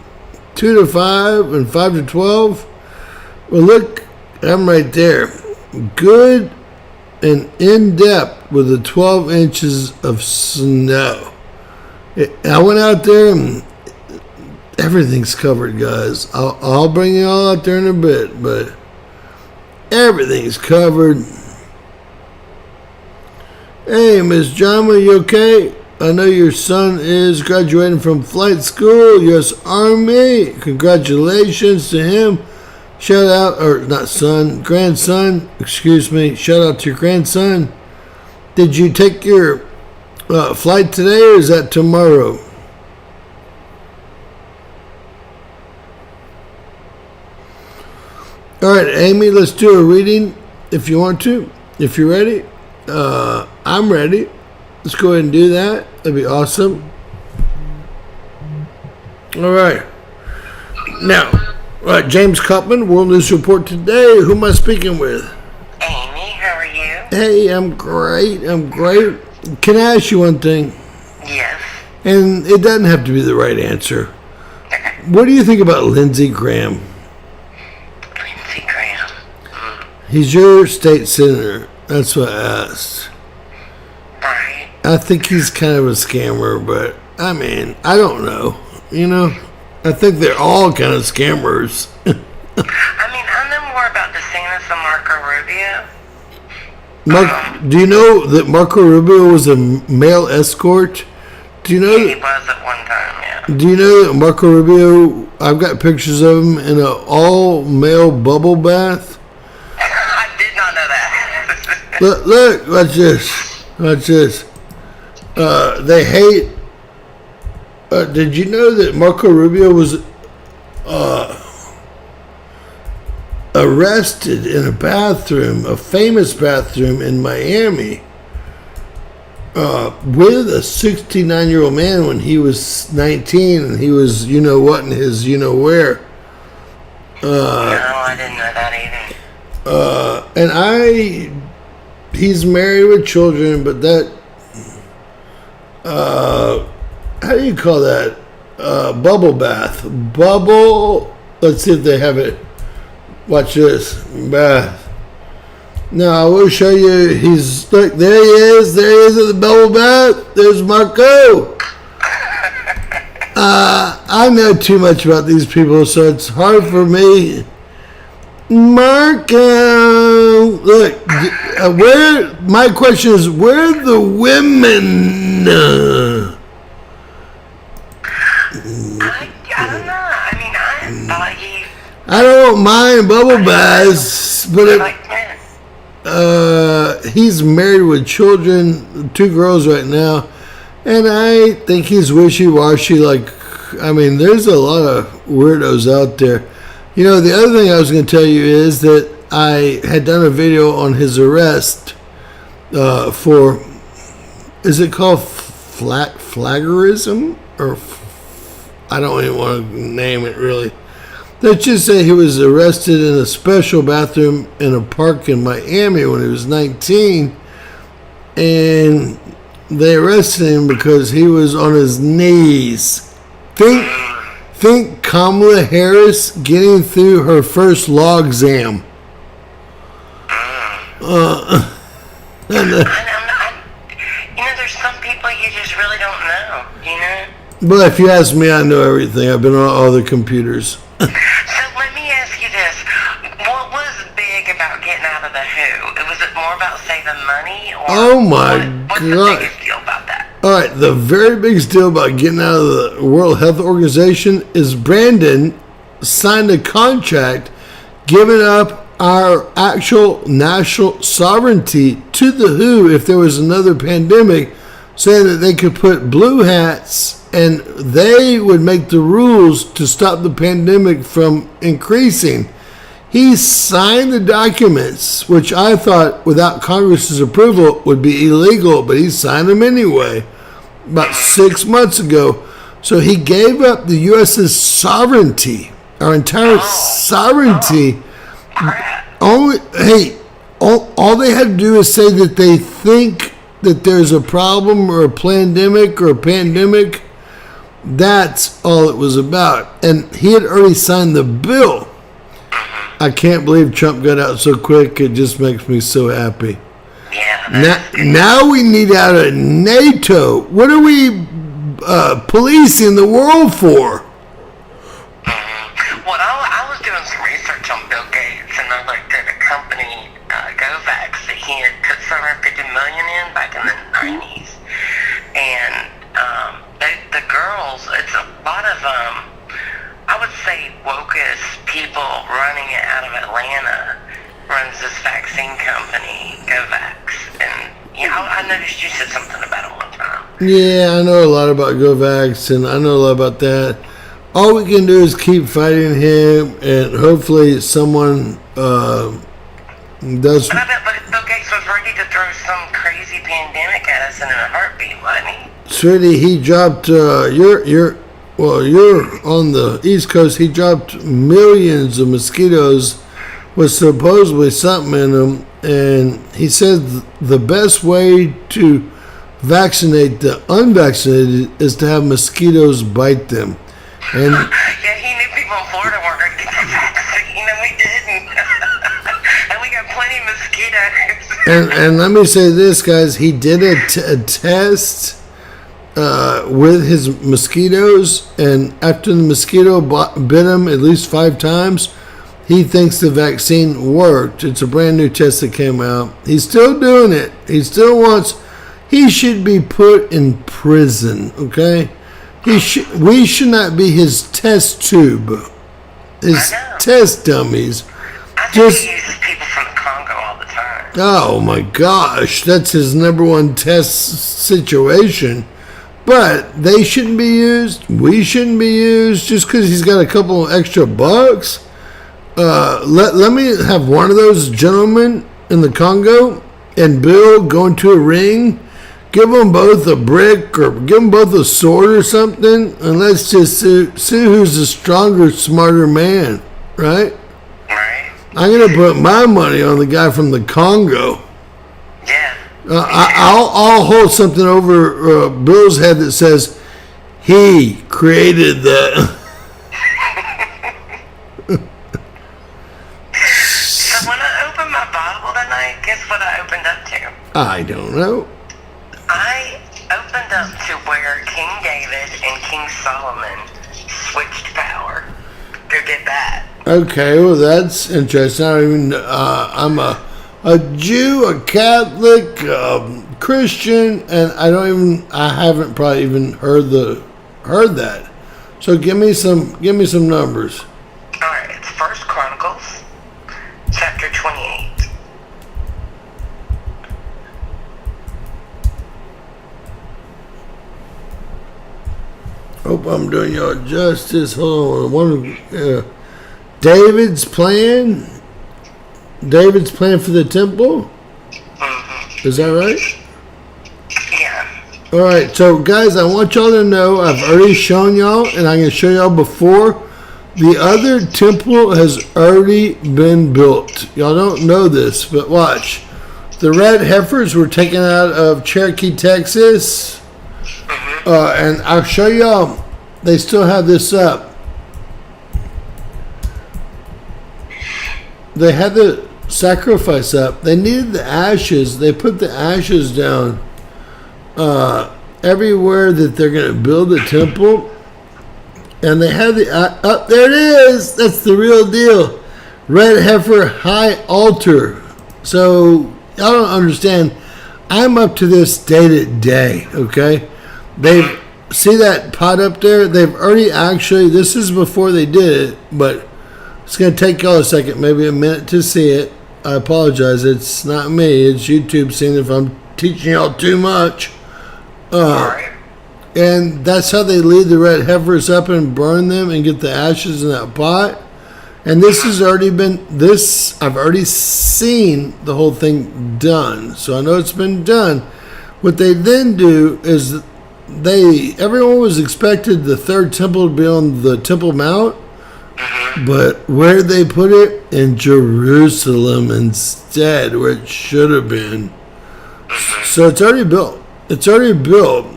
2 to 5 and 5 to 12." Well, look, I'm right there. Good and in depth with the 12 inches of snow. I went out there and everything's covered, guys. I'll bring you all out there in a bit, but everything's covered. Hey, Miss Jama, you okay? I know your son is graduating from flight school, U.S. Army. Congratulations to him. Shout out, or not son, grandson, excuse me. Shout out to your grandson. Did you take your flight today, or is that tomorrow? All right, Amy, let's do a reading if you want to. If you're ready, I'm ready. Let's go ahead and do that. That'd be awesome. All right. Now, James Copman, World News Report today. Who am I speaking with? Amy, how are you? Hey, I'm great. Can I ask you one thing? Yes. And it doesn't have to be the right answer. Okay. What do you think about Lindsey Graham? Lindsey Graham. He's your state senator. That's what I asked. Right. I think he's kind of a scammer, but I mean, I don't know. You know, I think they're all kind of scammers. I mean, I know more about DeSantis and Marco Rubio. Do you know that Marco Rubio was a male escort? Do you know? He was at one time, yeah. Do you know that Marco Rubio? I've got pictures of him in an all-male bubble bath. I did not know that. Look, watch this. Watch this. They hate. Did you know that Marco Rubio was arrested in a bathroom, a famous bathroom in Miami, with a 69-year-old man when he was 19, and he was, you know what, and his, you know where. No, I didn't know that either. He's married with children, but that, how do you call that? Bubble bath. Let's see if they have it. Watch this. Bath. Now, I will show you. Look, there he is. There he is at the bubble bath. There's Marco. I know too much about these people, so it's hard for me. Marco. Look, my question is, where are the women? I don't know. I mean, I thought he... I don't mind bubble baths, but he's married with children, 2 girls right now, and I think he's wishy-washy. Like, I mean, there's a lot of weirdos out there. You know, the other thing I was going to tell you is that I had done a video on his arrest for, is it called flaggerism? Or I don't even want to name it really. Let's just say he was arrested in a special bathroom in a park in Miami when he was 19, and they arrested him because he was on his knees. Think Kamala Harris getting through her first law exam. You know, there's some people you just really don't know, you know? But if you ask me, I know everything. I've been on all the computers. So let me ask you this. What was big about getting out of the WHO? Was it more about saving money? Or Oh my what's God. the biggest deal about that? right, the very biggest deal about getting out of the World Health Organization is Brandon signed a contract giving up our actual national sovereignty to the WHO if there was another pandemic, saying that they could put blue hats and they would make the rules to stop the pandemic from increasing. He signed the documents, which I thought without Congress's approval would be illegal, but he signed them anyway about 6 months ago. So he gave up the U.S.'s sovereignty, our entire sovereignty. All they had to do is say that they think that there's a problem or a pandemic or a pandemic. That's all it was about. And he had already signed the bill. I can't believe Trump got out so quick. It just makes me so happy. Yeah. Now we need out of NATO. What are we policing the world for? Well, I was doing some research on Bill Gates, and I looked at a company, Govax, that he had put $750 million in back in the 90s. And the girls, it's a lot of I would say wokest people running it out of Atlanta runs this vaccine company, Govax. And I noticed you said something about it one time. Yeah, I know a lot about Govax, and I know a lot about that. All we can do is keep fighting him, and hopefully someone does. But Bill Gates was ready to throw some crazy pandemic at us in a heartbeat, wasn't he? Sweetie, he dropped. You're on the East Coast. He dropped millions of mosquitoes with supposedly something in them, and he said the best way to vaccinate the unvaccinated is to have mosquitoes bite them. And yeah, he knew people in Florida weren't going to get the vaccine, and we didn't. And we got plenty of mosquitoes. And let me say this, guys. He did a test with his mosquitoes, and after the mosquito bit him at least 5 times, he thinks the vaccine worked. It's a brand new test that came out. He's still doing it. He should be put in prison, okay? We should not be his test tube, his test dummies. I think he uses people from the Congo all the time. Oh my gosh, that's his number one test situation. But they shouldn't be used. We shouldn't be used just because he's got a couple extra bucks. Let me have one of those gentlemen in the Congo and Bill go into a ring. Give them both a brick or give them both a sword or something, and let's just see who's the stronger, smarter man, right? Right. I'm going to put my money on the guy from the Congo. Yeah. I'll hold something over Bill's head that says, he created the... So when I opened my Bible tonight, guess what I opened up to? I don't know. I opened up to where King David and King Solomon switched power. Go get that. Okay, well that's interesting. I don't even. I'm a Jew, a Catholic, Christian, and I haven't probably even heard that. So give me some numbers. All right, it's First Chronicles, chapter 28. Hope I'm doing y'all justice. Hold on. David's plan for the temple? Mm-hmm. Is that right? Yeah. All right. So, guys, I want y'all to know I've already shown y'all, and I'm going to show y'all before. The other temple has already been built. Y'all don't know this, but watch. The red heifers were taken out of Cherokee, Texas. And I'll show y'all, they still have this up. They had the sacrifice up. They needed the ashes. They put the ashes down everywhere that they're going to build the temple. And they had the, up there it is. That's the real deal. Red heifer high altar. So, y'all don't understand. I'm up to this day to day, okay? They've see that pot up there? They've already actually. This is before they did it, but it's gonna take y'all a second, maybe a minute to see it. I apologize. It's not me. It's YouTube seeing if I'm teaching y'all too much. And that's how they lead the red heifers up and burn them and get the ashes in that pot. And this has already been I've already seen the whole thing done, so I know it's been done. What they then do is everyone was expected the third temple to be on the Temple Mount, but where they put it? In Jerusalem instead, where it should have been. So it's already built. It's already built.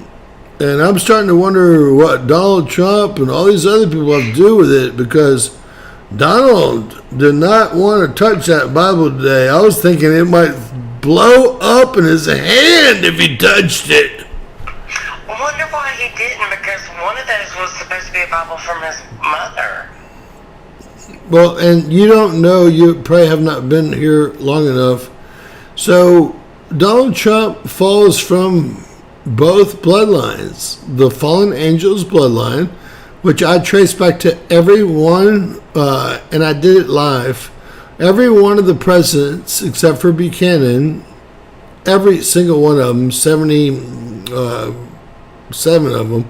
And I'm starting to wonder what Donald Trump and all these other people have to do with it, because Donald did not want to touch that Bible today. I was thinking it might blow up in his hand if he touched it. I wonder why he didn't, because one of those was supposed to be a Bible from his mother. Well, and you don't know, you probably have not been here long enough. So Donald Trump falls from both bloodlines. The fallen angels bloodline, which I trace back to every one, and I did it live. Every one of the presidents, except for Buchanan, every single one of them, 77 of them,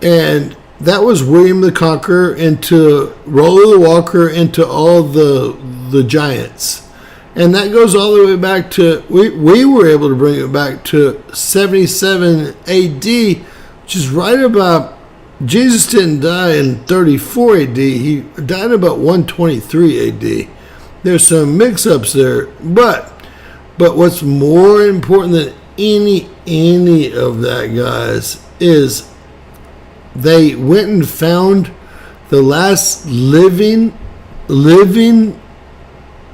and that was William the Conqueror into Roller the Walker into all the giants. And that goes all the way back to, we were able to bring it back to 77 AD, which is right about, Jesus didn't die in 34 AD. He died about 123 AD. There's some mix-ups there. But what's more important than any of that, guys, is they went and found the last living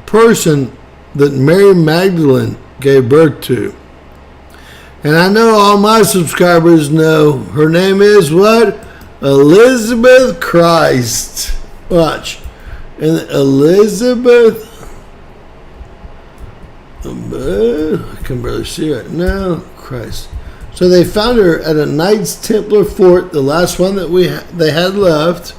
person that Mary Magdalene gave birth to. And I know all my subscribers know her name is what? Elizabeth Christ. Watch. And Elizabeth, I can barely see right now. Christ. So they found her at a Knights Templar fort, the last one that they had left.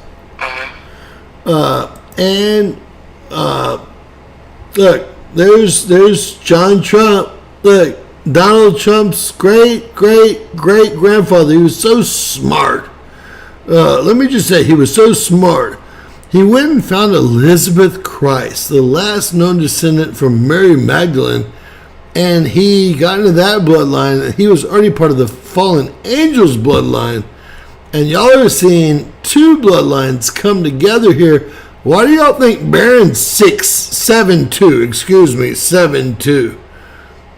Look, there's John Trump. Look, Donald Trump's great grandfather. He was so smart. Let me just say, he was so smart. He went and found Elizabeth Christ, the last known descendant from Mary Magdalene, and he got into that bloodline. He was already part of the fallen angels bloodline, and y'all are seeing two bloodlines come together here. Why do y'all think Baron 72?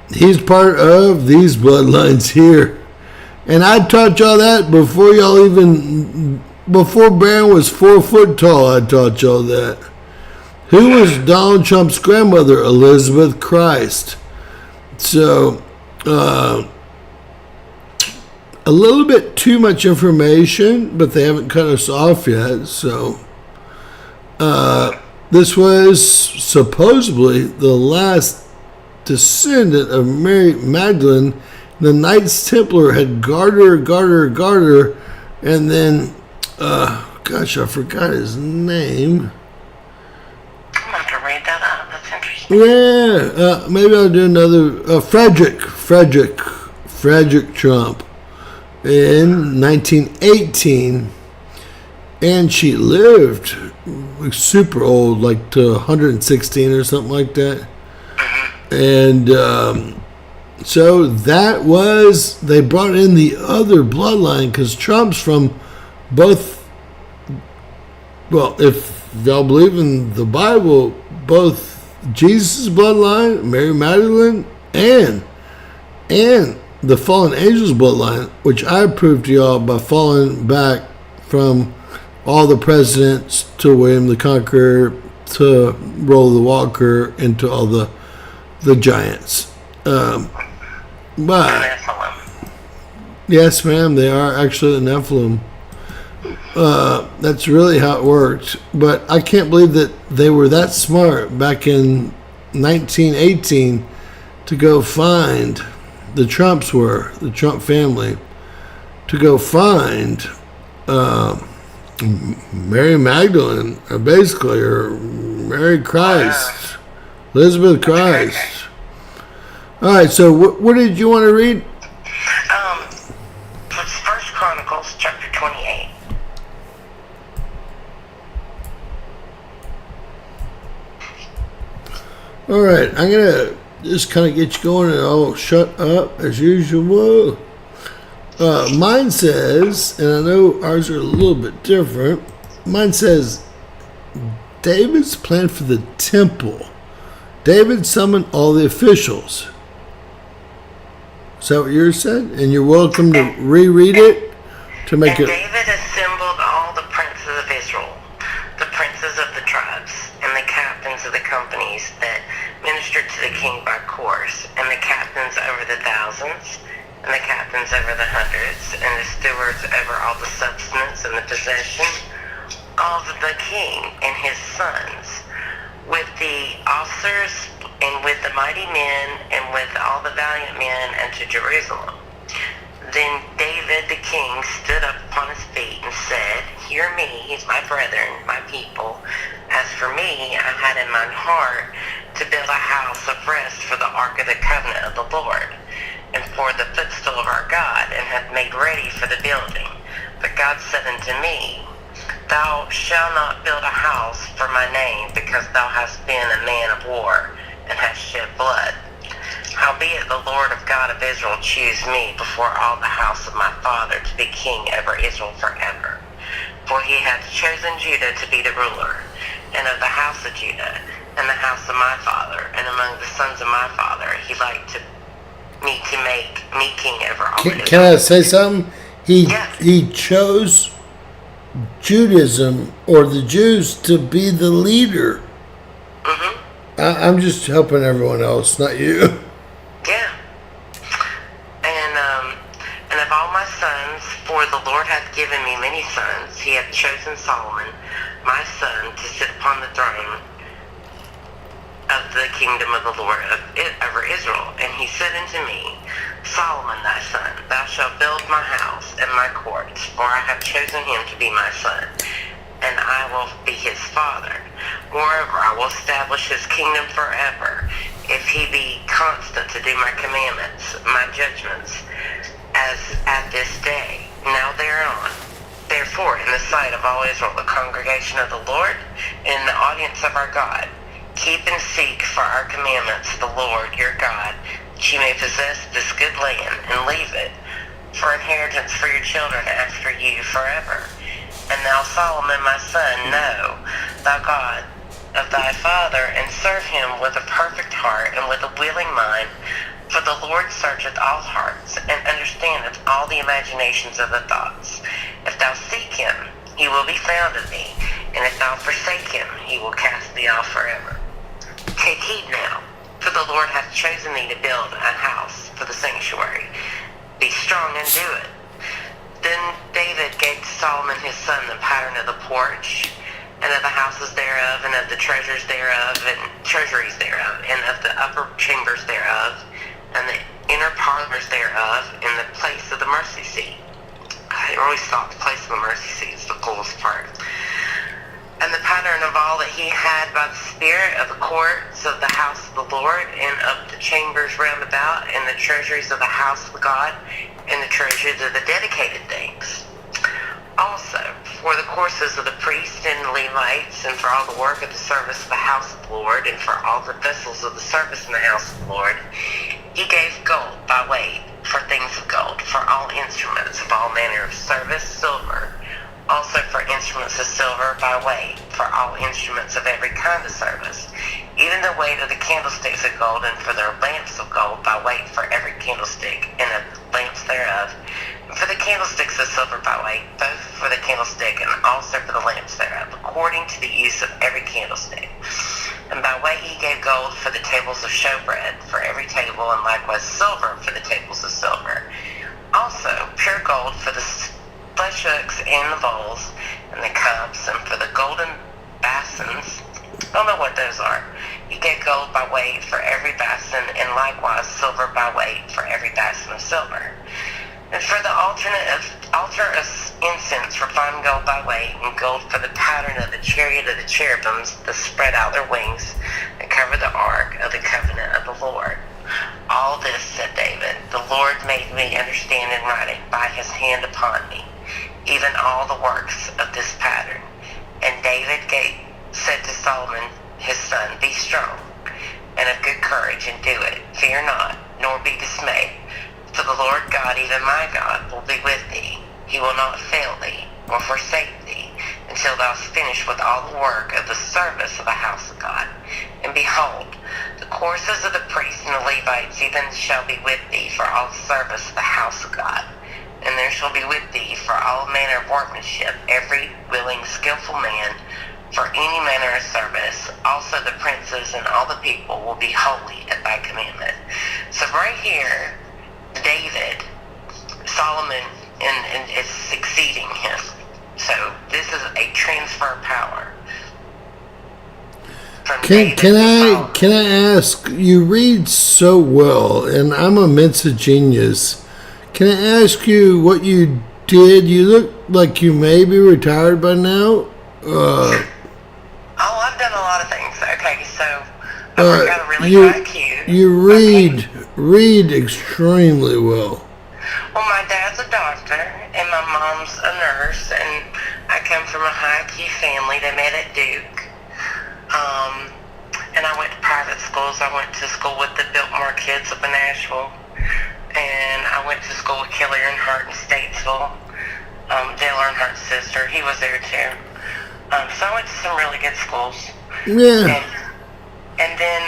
He's part of these bloodlines here. And I taught y'all that before Baron was 4 foot tall. I taught y'all that. Who was Donald Trump's grandmother? Elizabeth Christ. So, a little bit too much information, but they haven't cut us off yet. So, this was supposedly the last descendant of Mary Magdalene. The Knights Templar had Garter, and then, gosh, I forgot his name. I'm going to have to read that out. That's interesting. Yeah, maybe I'll do another. Frederick Trump in 1918, and she lived super old, like to 116 or something like that. And so that was, they brought in the other bloodline, because Trump's from both, well, if y'all believe in the Bible, both Jesus' bloodline, Mary Magdalene, and the fallen angels bloodline, which I proved to y'all by falling back from all the presidents to William the Conqueror to Roll the Walker into all the giants. But yes, ma'am, they are actually the Nephilim. That's really how it worked. But I can't believe that they were that smart back in 1918 to go find the Trump family. to go find Mary Magdalene, basically, or Mary Christ, Elizabeth Christ. All right, so what did you want to read? It's First Chronicles chapter 28. All right, I'm gonna just kind of get you going, and I'll shut up as usual. Mine says, and I know ours are a little bit different. Mine says, David's plan for the temple. David summoned all the officials. Is that what yours said? And you're welcome to reread it to make it. David assembled all the princes of Israel, the princes of the tribes, and the captains of the companies that ministered to the king by course, and the captains over the thousands, and the captains over the hundreds, and the stewards over all the substance and the possession of the king and his sons, with the officers and with the mighty men and with all the valiant men unto Jerusalem. Then David the king stood up upon his feet and said, Hear me, my brethren, my people. As for me, I had in mine heart to build a house of rest for the ark of the covenant of the Lord, and for the footstool of our God, and have made ready for the building. But God said unto me, Thou shalt not build a house for my name, because thou hast been a man of war, and hast shed blood. Howbeit the Lord of God of Israel choose me before all the house of my father to be king over Israel forever. For he hath chosen Judah to be the ruler, and of the house of Judah, and the house of my father, and among the sons of my father, he liked me to make me king over all Israel. Can I say something? He chose Judaism, or the Jews, to be the leader. Mm-hmm. I'm just helping everyone else, not you. Yeah. And of all my sons, for the Lord hath given me many sons, he hath chosen Solomon, my son, to sit upon the throne of the kingdom of the Lord over Israel. And he said unto me, Solomon thy son, thou shalt build my house and my courts, for I have chosen him to be my son, and I will be his father. Moreover, I will establish his kingdom forever, if he be constant to do my commandments, my judgments, as at this day. Now therefore, in the sight of all Israel, the congregation of the Lord, and in the audience of our God, keep and seek for our commandments, the Lord your God, that you may possess this good land, and leave it for inheritance for your children after you forever. And thou, Solomon, my son, know thou God of thy father, and serve him with a perfect heart and with a willing mind. For the Lord searcheth all hearts, and understandeth all the imaginations of the thoughts. If thou seek him, he will be found of thee, and if thou forsake him, he will cast thee off forever. Take heed now, for the Lord hath chosen thee to build a house for the sanctuary. Be strong and do it. Then David gave to Solomon his son the pattern of the porch, and of the houses thereof, and of the treasures thereof, and treasuries thereof, and of the upper chambers thereof, and the inner parlors thereof, and the place of the mercy seat. I always thought the place of the mercy seat is the coolest part. And the pattern of all that he had by the Spirit of the courts of the house of the Lord, and of the chambers round about, and the treasuries of the house of God, and the treasures of the dedicated things. Also, for the courses of the priests and the Levites, and for all the work of the service of the house of the Lord, and for all the vessels of the service in the house of the Lord, he gave gold by weight for things of gold, for all instruments of all manner of service, silver, also for instruments of silver by weight, for all instruments of every kind of service, even the weight of the candlesticks of gold, and for their lamps of gold by weight for every candlestick, and of the lamps thereof, and for the candlesticks of silver by weight, both for the candlestick and also for the lamps thereof, according to the use of every candlestick. And by weight he gave gold for the tables of showbread, for every table, and likewise silver for the tables of silver. Also pure gold for the flesh hooks and the bowls, and the cups, and for the golden basins. I don't know what those are. He gave gold by weight for every basin, and likewise silver by weight for every basin of silver. And for the altar of incense, refined gold by weight, and gold for the pattern of the chariot of the cherubims that spread out their wings and cover the ark of the covenant of the Lord. All this, said David, the Lord made me understand in writing by his hand upon me, even all the works of this pattern. And David said to Solomon his son, be strong and of good courage, and do it. Fear not, nor be dismayed. For the Lord God, even my God, will be with thee. He will not fail thee, or forsake thee, until thou hast finished with all the work of the service of the house of God. And behold, the courses of the priests and the Levites even shall be with thee for all service of the house of God. And there shall be with thee for all manner of workmanship, every willing, skillful man, for any manner of service. Also the princes and all the people will be holy at thy commandment. So right here, David, Solomon, and is succeeding him. So this is a transfer of power. Can I ask? You read so well, and I'm a Mensa genius. Can I ask you what you did? You look like you may be retired by now. I've done a lot of things. Okay, so I've got a really high IQ. You read extremely well. Well, my dad's a doctor, and my mom's a nurse, and I come from a high IQ family. They met at Duke. And I went to private schools. I went to school with the Biltmore kids up in Nashville. And I went to school with Kelly Earnhardt in Statesville. Dale Earnhardt's sister, he was there too. So I went to some really good schools. Yeah. And then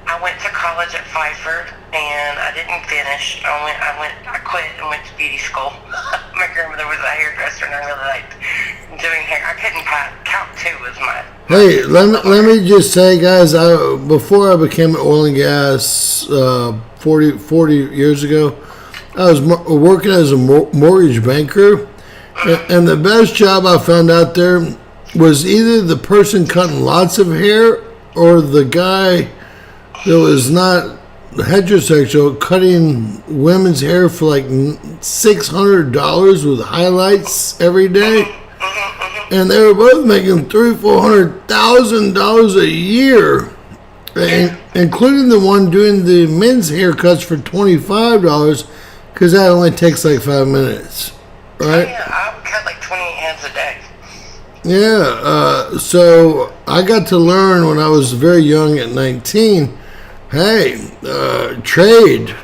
I went to college at Pfeiffer, and I didn't finish. I quit and went to beauty school. My grandmother was a hairdresser, and I really liked doing hair. I couldn't count two was my. Hey, let me just say, guys, before I became oil and gas 40 years ago, I was working as a mortgage banker, and the best job I found out there was either the person cutting lots of hair or the guy that was not heterosexual cutting women's hair for like $600 with highlights every day. And they were both making $300,000-$400,000 a year, including the one doing the men's haircuts for $25, because that only takes like 5 minutes, right? Yeah, I would cut like 28 heads a day. Yeah, so I got to learn when I was very young at 19. Hey, trade,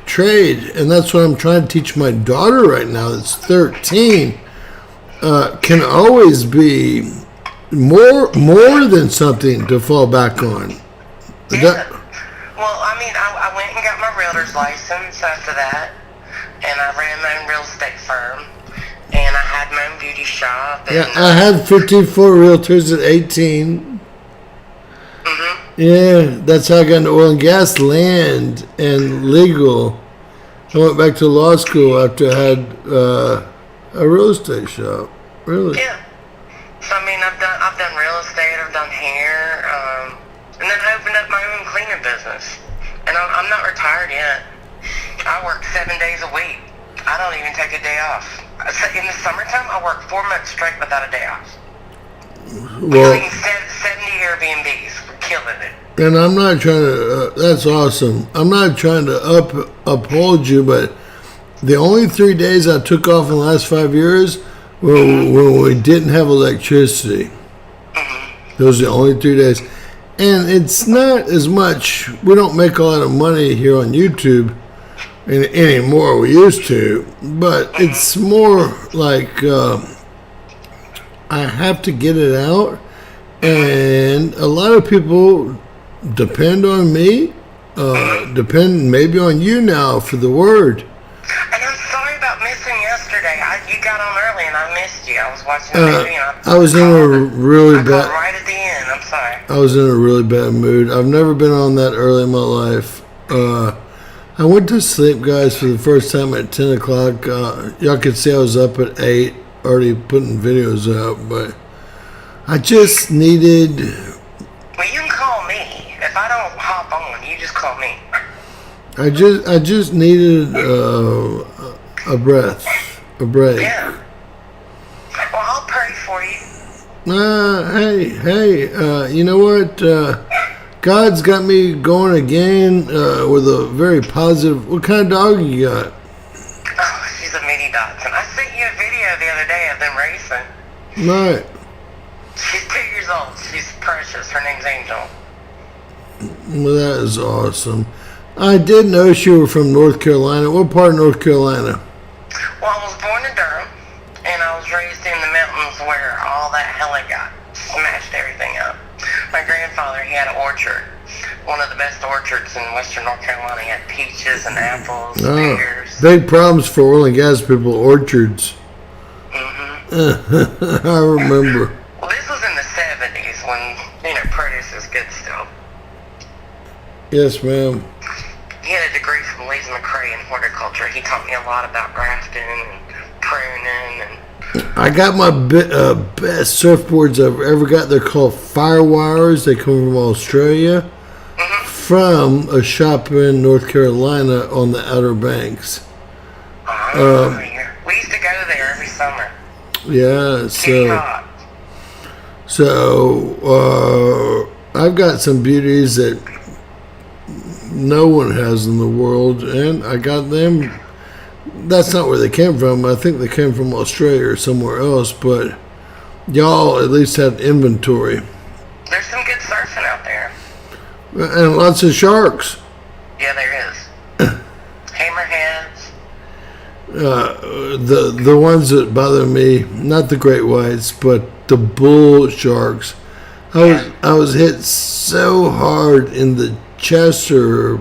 and that's what I'm trying to teach my daughter right now. That's 13. Can always be more than something to fall back on. Yeah. Well, I mean, I went and got my realtor's license after that, and I ran my own real estate firm, and I had my own beauty shop. And, yeah, I had 54 realtors at 18. Yeah, that's how I got into oil and gas, land, and legal. I went back to law school after I had a real estate shop. Really? Yeah. So I mean, I've done real estate, I've done hair, and then I opened up my own cleaning business. And I'm not retired yet. I work 7 days a week. I don't even take a day off. In the summertime, I work 4 months straight without a day off. Well, We clean 70 Airbnbs. We're killing it. And I'm not trying to. That's awesome. I'm not trying to uphold you, but the only 3 days I took off in the last 5 years were when we didn't have electricity. Those are the only 3 days. And it's not as much. We don't make a lot of money here on YouTube anymore. We used to, but it's more like I have to get it out, and a lot of people depend on me, depend maybe on you now for the word. And I'm sorry about missing yesterday. You got on early and I missed you. I was watching the movie and I was in a really I bad. called right at the end. I'm sorry. I was in a really bad mood. I've never been on that early in my life. I went to sleep, guys, for the first time at 10 o'clock. Y'all could see I was up at 8, already putting videos out, but I just needed. Well, you can call me. If I don't hop on, you just call me. I just needed a breath, a break. Yeah. Well, I'll pray for you. Hey, you know what? God's got me going again with a very positive. What kind of dog you got? Oh, she's a mini dachshund. I sent you a video the other day of them racing. Right. She's 2 years old. She's precious. Her name's Angel. Well, that is awesome. I did know you were from North Carolina. What part of North Carolina? Well, I was born in Durham, and I was raised in the mountains where all that hella got smashed everything up. My grandfather, he had an orchard, one of the best orchards in western North Carolina. He had peaches and apples, pears. Big problems for oil and gas people, orchards. Mm-hmm. I remember. Well, this was in the 70s when, produce is good still. Yes, ma'am. He had a degree from Lees McRae in horticulture. He taught me a lot about grafting and pruning and... I got my best surfboards I've ever got. They're called Firewires. They come from Australia, from a shop in North Carolina on the Outer Banks. We used to go there every summer. Yeah, so I've got some beauties that no one has in the world, and I got them. That's not where they came from. I think they came from Australia or somewhere else, but y'all at least had inventory. There's some good surfing out there. And lots of sharks. Yeah, there is. Hammerheads. The ones that bother me, not the great whites, but the bull sharks. I was hit so hard in the chest or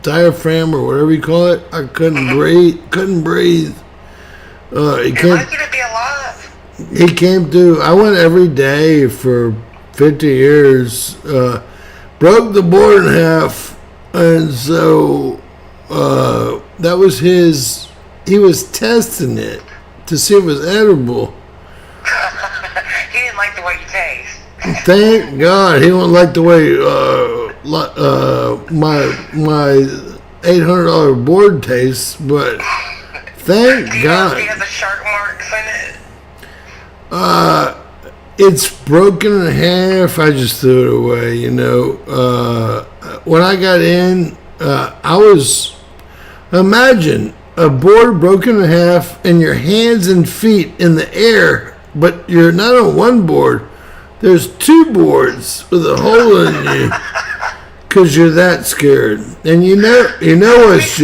diaphragm or whatever you call it. I couldn't breathe. You're lucky to be alive. He came through. I went every day for 50 years. Broke the board in half, and so that was his. He was testing it to see if it was edible. He didn't like the way you taste. Thank God he wouldn't like the way my $800 board tastes, but thank God. Do you have the shark marks in it? It's broken in half. I just threw it away, When I got in, imagine a board broken in half and your hands and feet in the air, but you're not on one board. There's two boards with a hole in you because you're that scared. And it's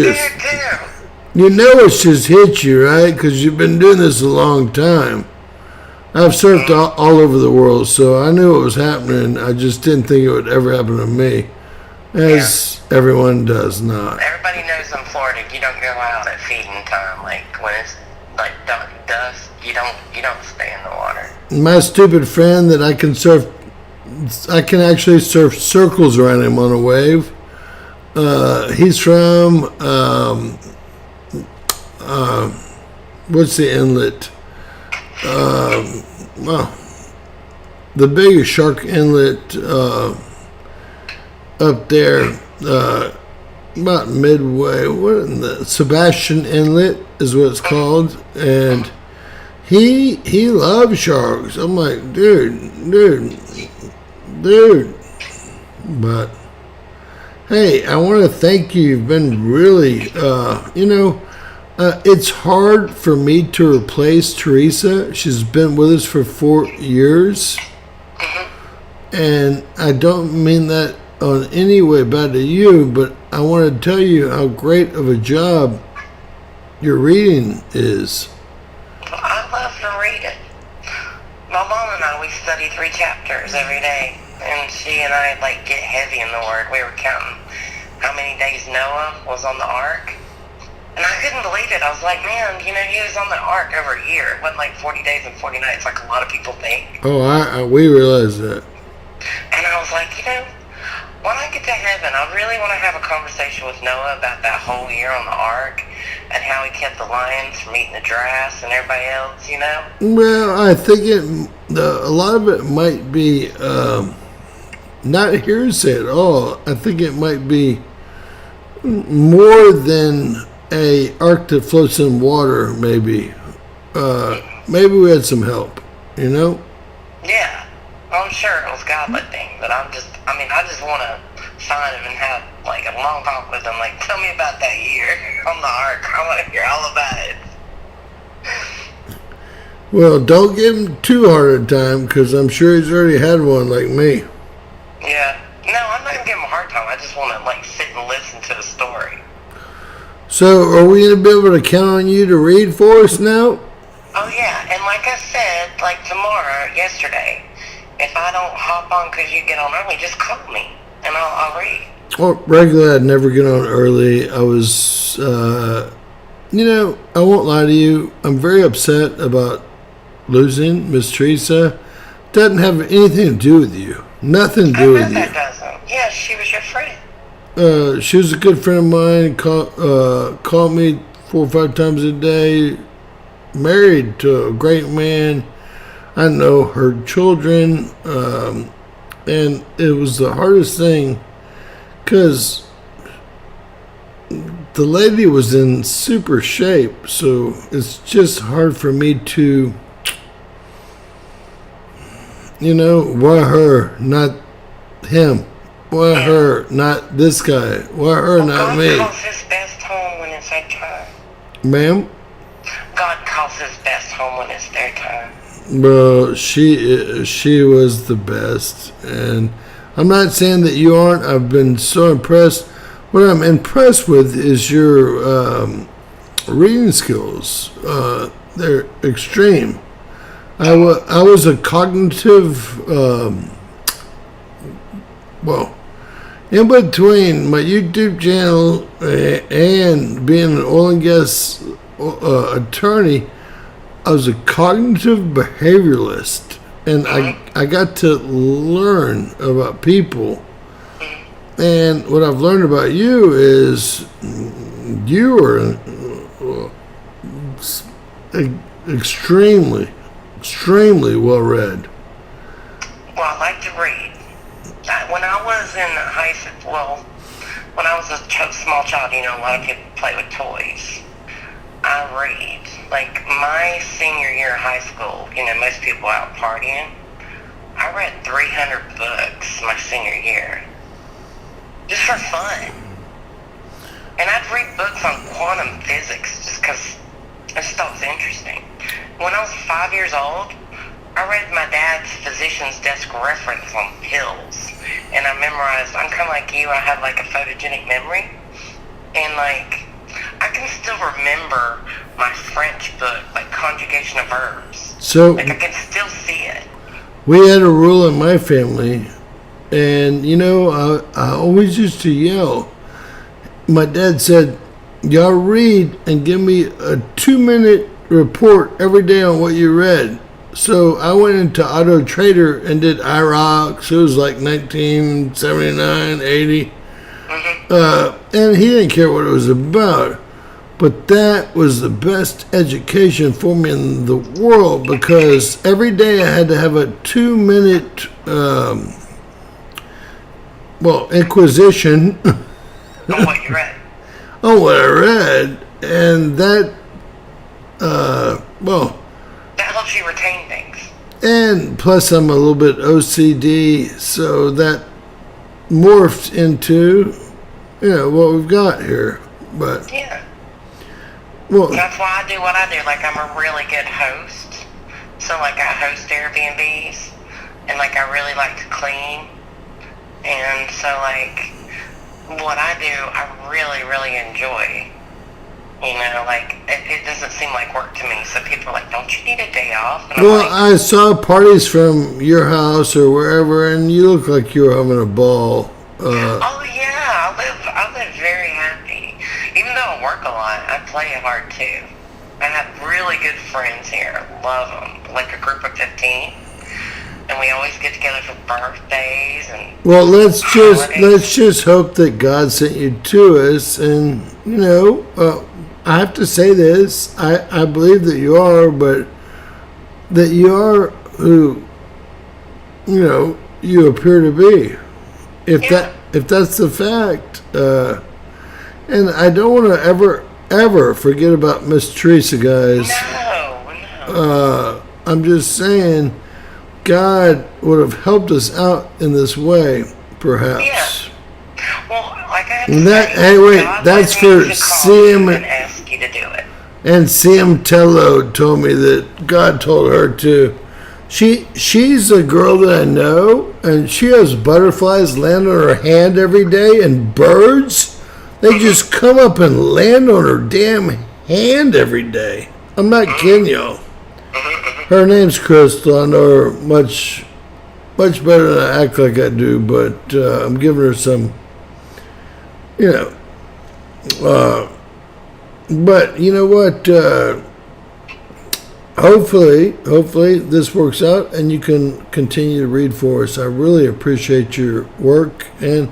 just hit you, right? Because you've been doing this a long time. I've surfed all over the world, so I knew what was happening. I just didn't think it would ever happen to me, as everyone does not. Everybody knows in Florida you don't go out at feeding time. Like when it's like dusk, you don't stay in the water. My stupid friend that I can actually surf circles around him on a wave. He's from what's the inlet? The biggest shark inlet up there, about midway. What in the Sebastian Inlet is what it's called, and he loves sharks. I'm like, dude. But hey, I want to thank you. You've been really, it's hard for me to replace Teresa. She's been with us for 4 years. And I don't mean that on any way bad to you, but I want to tell you how great of a job your reading is. Well, I love to read it. My mom and I, we study 3 chapters every day. And she and I, get heavy in the word. We were counting how many days Noah was on the ark. And I couldn't believe it. I was like, man, he was on the ark over a year. It wasn't 40 days and 40 nights like a lot of people think. Oh, we realize that. And I was like, when I get to heaven, I really want to have a conversation with Noah about that whole year on the ark and how he kept the lions from eating the giraffes and everybody else, Well, I think a lot of it might be not hearsay at all. I think it might be more than a ark that floats in water, maybe. Maybe we had some help, you know? Yeah. I'm sure it was God thing, but I just want to sign him and have like a long talk with him. Like, tell me about that year on the ark. I want to hear all about it. Well, don't give him too hard a time, because I'm sure he's already had one like me. Yeah. No, I'm not going to give him a hard time. I just want to like sit and listen to the story. So, are we going to be able to count on you to read for us now? Oh, yeah. And like I said, like yesterday, if I don't hop on because you get on early, just call me and I'll read. Well, regularly, I'd never get on early. I was, you know, I won't lie to you. I'm very upset about losing Miss Teresa. Doesn't have anything to do with you. Nothing to do with you. That doesn't. Yeah, she was your friend. She was a good friend of mine. Called me 4 or 5 times a day. Married to a great man. I know her children. And it was the hardest thing, because the lady was in super shape. So it's just hard for me to, you know, why her, not him? Why her, not this guy? Why her, not me? God calls his best home when it's their time. Ma'am? God calls his best home when it's their time. Bro, she was the best. And I'm not saying that you aren't. I've been so impressed. What I'm impressed with is your reading skills. They're extreme. I was a cognitive, well, in between my YouTube channel and being an oil and gas attorney, I was a cognitive behavioralist, and I got to learn about people. And what I've learned about you is you are extremely well read. Well, I like to read. When I was in high school, well, when I was a small child, you know, a lot of people play with toys. I read. Like, my senior year of high school, you know, most people out partying. I read 300 books my senior year. Just for fun. And I'd read books on quantum physics just because I just thought it was interesting. When I was 5 years old, I read my dad's physician's desk reference on pills. And I memorized, I'm kind of like you, I have like a photogenic memory. And like, I can still remember my French book, like conjugation of verbs. So, like I can still see it. We had a rule in my family, and you know, I always used to yell. My dad said, y'all read and give me a 2-minute report every day on what you read. So I went into Auto Trader and did IROX. It was like 1979, 80. And he didn't care what it was about. But that was the best education for me in the world, because every day I had to have a 2-minute, inquisition On what you read. on what I read. And that, That helps you retain things. and plus I'm a little bit OCD, so that morphed into, you know, what we've got here. But, Yeah. well, That's why I do what I do. Like, I'm a really good host. So, like, I host Airbnbs. And, like, I really like to clean. And so, like, what I do, I really, really enjoy. You know, like, it doesn't seem like work to me. So people are like, don't you need a day off? And I'm well, like, I saw parties from your house or wherever, and you look like you were having a ball. oh, yeah. I live very happy. Even though I work a lot, I play hard, too. I have really good friends here. Love them. Like a group of 15. And we always get together for birthdays and Well, let's holidays. just hope that God sent you to us, and you know, I have to say this: I believe that you are, but that you are who, you know, you appear to be. If Yeah. that's the fact, and I don't want to ever ever forget about Miss Teresa, guys. No. I'm just saying, God would have helped us out in this way, perhaps. Yeah. Well, like I have And to that, say, hey, wait, God that's led me for to call Sam you and ask you to do it. and Sam Tello told me that God told her to. She's a girl that I know, and she has butterflies land on her hand every day, and birds. They just come up and land on her damn hand every day. I'm not kidding y'all. Her name's Crystal. I know her much better than I act like I do, but I'm giving her some, you know. But you know what? Hopefully this works out and you can continue to read for us. I really appreciate your work and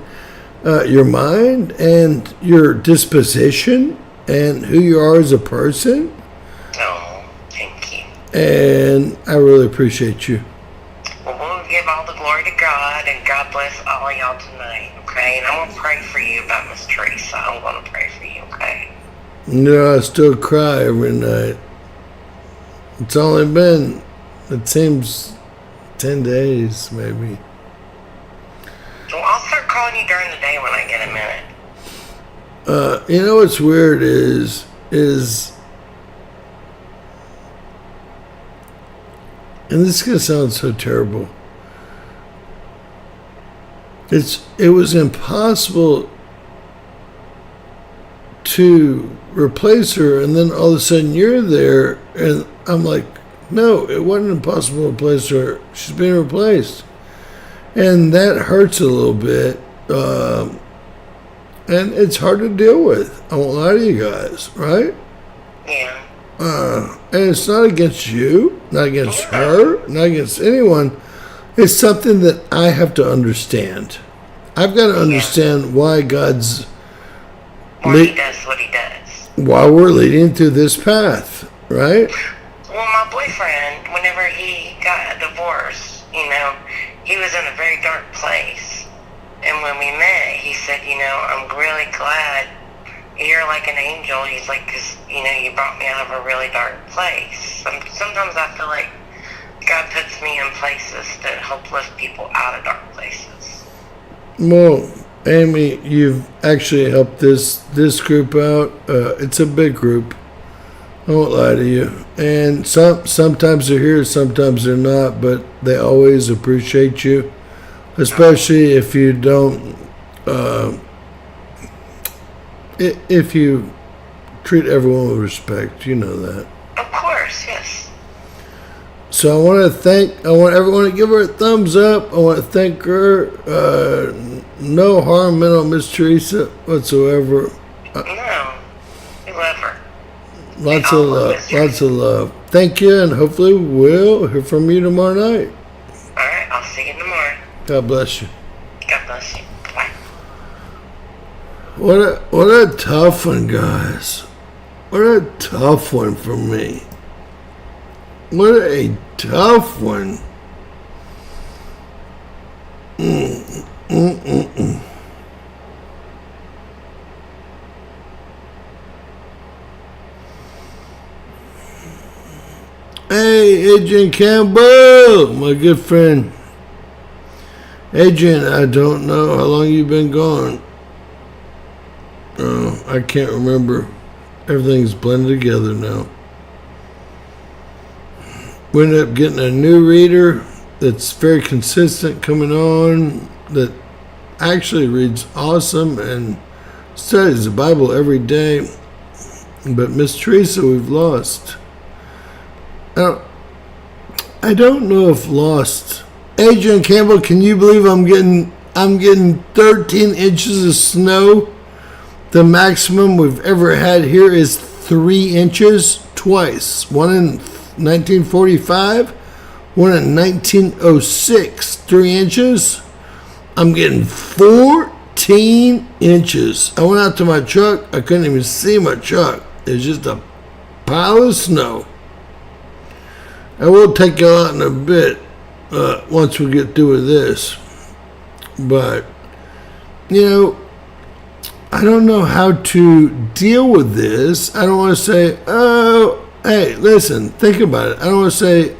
your mind and your disposition and who you are as a person. Oh, thank you. And I really appreciate you. Well, we'll give all the glory to God, and God bless all of y'all tonight, okay? And I'm going to pray for you about Miss Teresa. I'm going to pray for you, okay? No, I still cry every night. It's only been, it seems, 10 days, maybe. Well, I'll start calling you during the day when I get a minute. You know what's weird is and this is gonna sound so terrible. It was impossible to replace her, and then all of a sudden you're there, and I'm like, no, it wasn't impossible to replace her. She's being replaced, and that hurts a little bit, and it's hard to deal with. I won't lie to you guys, right? Yeah. And it's not against you, not against her, not against anyone. It's something that I have to understand. I've got to understand why God's He does what he does. why we're leading through this path, right? Well, my boyfriend, whenever he got a divorce, you know, he was in a very dark place. And when we met, he said, you know, I'm really glad you're like an angel. He's like, because, you know, you brought me out of a really dark place. Sometimes I feel like God puts me in places to help lift people out of dark places. Well, Amy, you've actually helped this group out. It's a big group. I won't lie to you. And sometimes they're here, sometimes they're not, but they always appreciate you, especially if you don't. If you treat everyone with respect, you know that. Of course, yes. So I want everyone to give her a thumbs up. I want to thank her. No harm meant on Miss Teresa whatsoever. No, we love her. Lots of love. Thank you, and hopefully we'll hear from you tomorrow night. All right, I'll see you tomorrow. God bless you. God bless you. Bye. What a tough one, guys. What a tough one for me. What a tough one. Hey, Adrian Campbell, my good friend. Adrian, I don't know how long you've been gone. Oh, I can't remember. Everything's blended together now. We ended up getting a new reader that's very consistent coming on, that actually reads awesome and studies the Bible every day. But Miss Teresa, we've lost. Now, I don't know if lost. Adrian Campbell, can you believe I'm getting 13 inches of snow? The maximum we've ever had here is 3 inches twice. One in 1945, one in 1906. 3 inches. I'm getting 14 inches. I went out to my truck. I couldn't even see my truck. It's just a pile of snow. I will take you out in a bit once we get through with this. But, you know, I don't know how to deal with this. I don't want to say, oh, hey, listen, think about it. I don't want to say,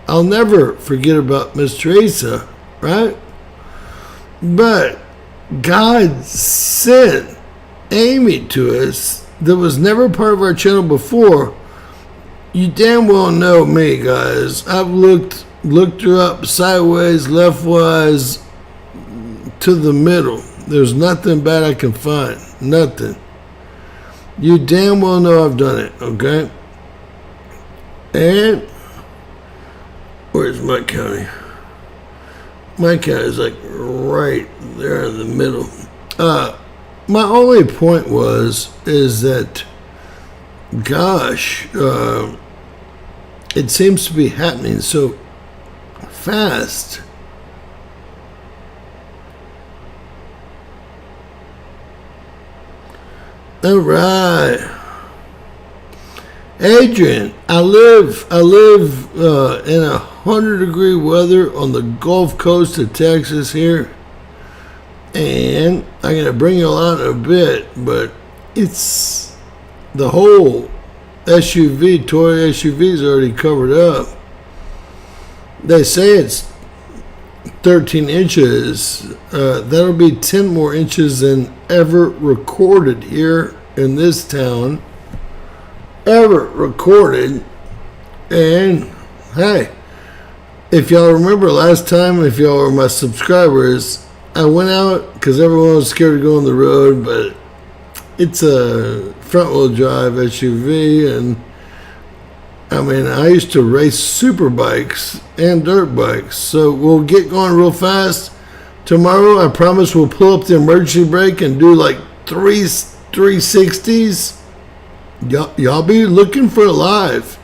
I'll never forget about Miss Teresa, right? But God sent Amy to us that was never part of our channel before. You damn well know me, guys. I've looked her up sideways, leftwise, to the middle. There's nothing bad I can find. Nothing. You damn well know I've done it, okay? And where's my county? My county is like right there in the middle. My only point is that, gosh, it seems to be happening so fast. All right, Adrian. I live in 100-degree weather on the Gulf Coast of Texas here, and I'm gonna bring you on in a bit. But it's the whole SUV, toy SUV is already covered up. They say it's 13 inches. That'll be 10 more inches than ever recorded here in this town. Ever recorded. And hey, if y'all remember last time, if y'all were my subscribers, I went out because everyone was scared to go on the road, but it's a front-wheel drive SUV, and I mean, I used to race super bikes and dirt bikes, so we'll get going real fast. Tomorrow, I promise we'll pull up the emergency brake and do like 360s. Y'all be looking for it live,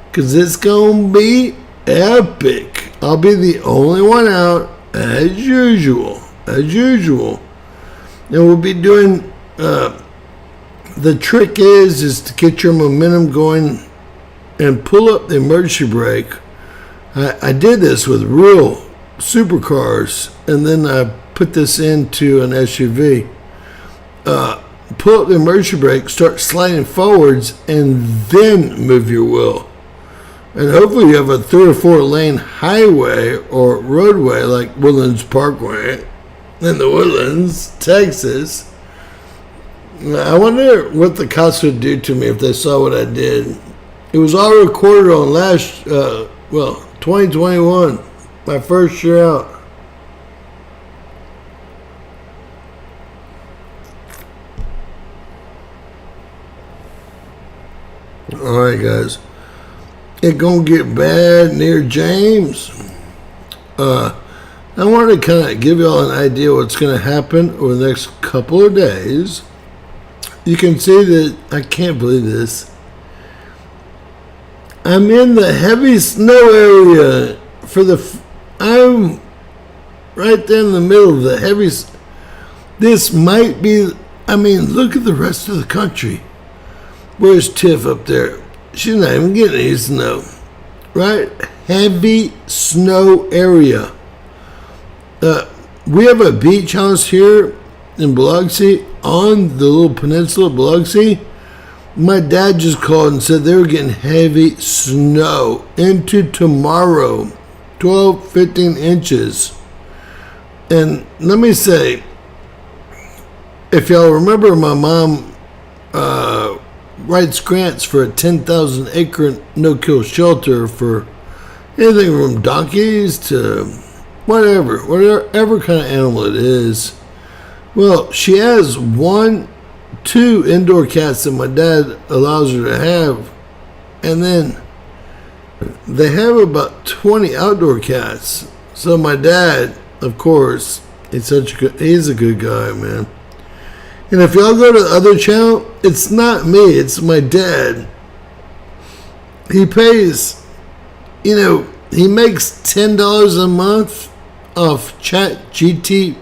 because it's going to be epic. I'll be the only one out, as usual. And we'll be doing, the trick is to get your momentum going and pull up the emergency brake. I did this with real supercars, and then I put this into an SUV. Pull up the emergency brake, start sliding forwards, and then move your wheel. And hopefully you have a 3 or 4 lane highway or roadway like Woodlands Parkway in the Woodlands, Texas. I wonder what the cops would do to me if they saw what I did. It was all recorded on 2021, my first year out. All right, guys. It gonna get bad near James. I wanted to kind of give y'all an idea what's gonna happen over the next couple of days. You can see that I can't believe this. I'm in the heavy snow area I'm right there in the middle of the heavy. This might be, I mean, look at the rest of the country. Where's Tiff up there? She's not even getting any snow, right? Heavy snow area. We have a beach house here in Biloxi on the little peninsula of Biloxi. My dad just called and said they were getting heavy snow into tomorrow, 12, 15 inches. And let me say, if y'all remember, my mom writes grants for a 10,000 acre no-kill shelter for anything from donkeys to whatever kind of animal it is. Well, she has 2 indoor cats that my dad allows her to have, and then they have about 20 outdoor cats. So my dad, of course, he's a good guy, man. And if y'all go to the other channel, it's not me, it's my dad. He pays, he makes $10 a month off Chat GTP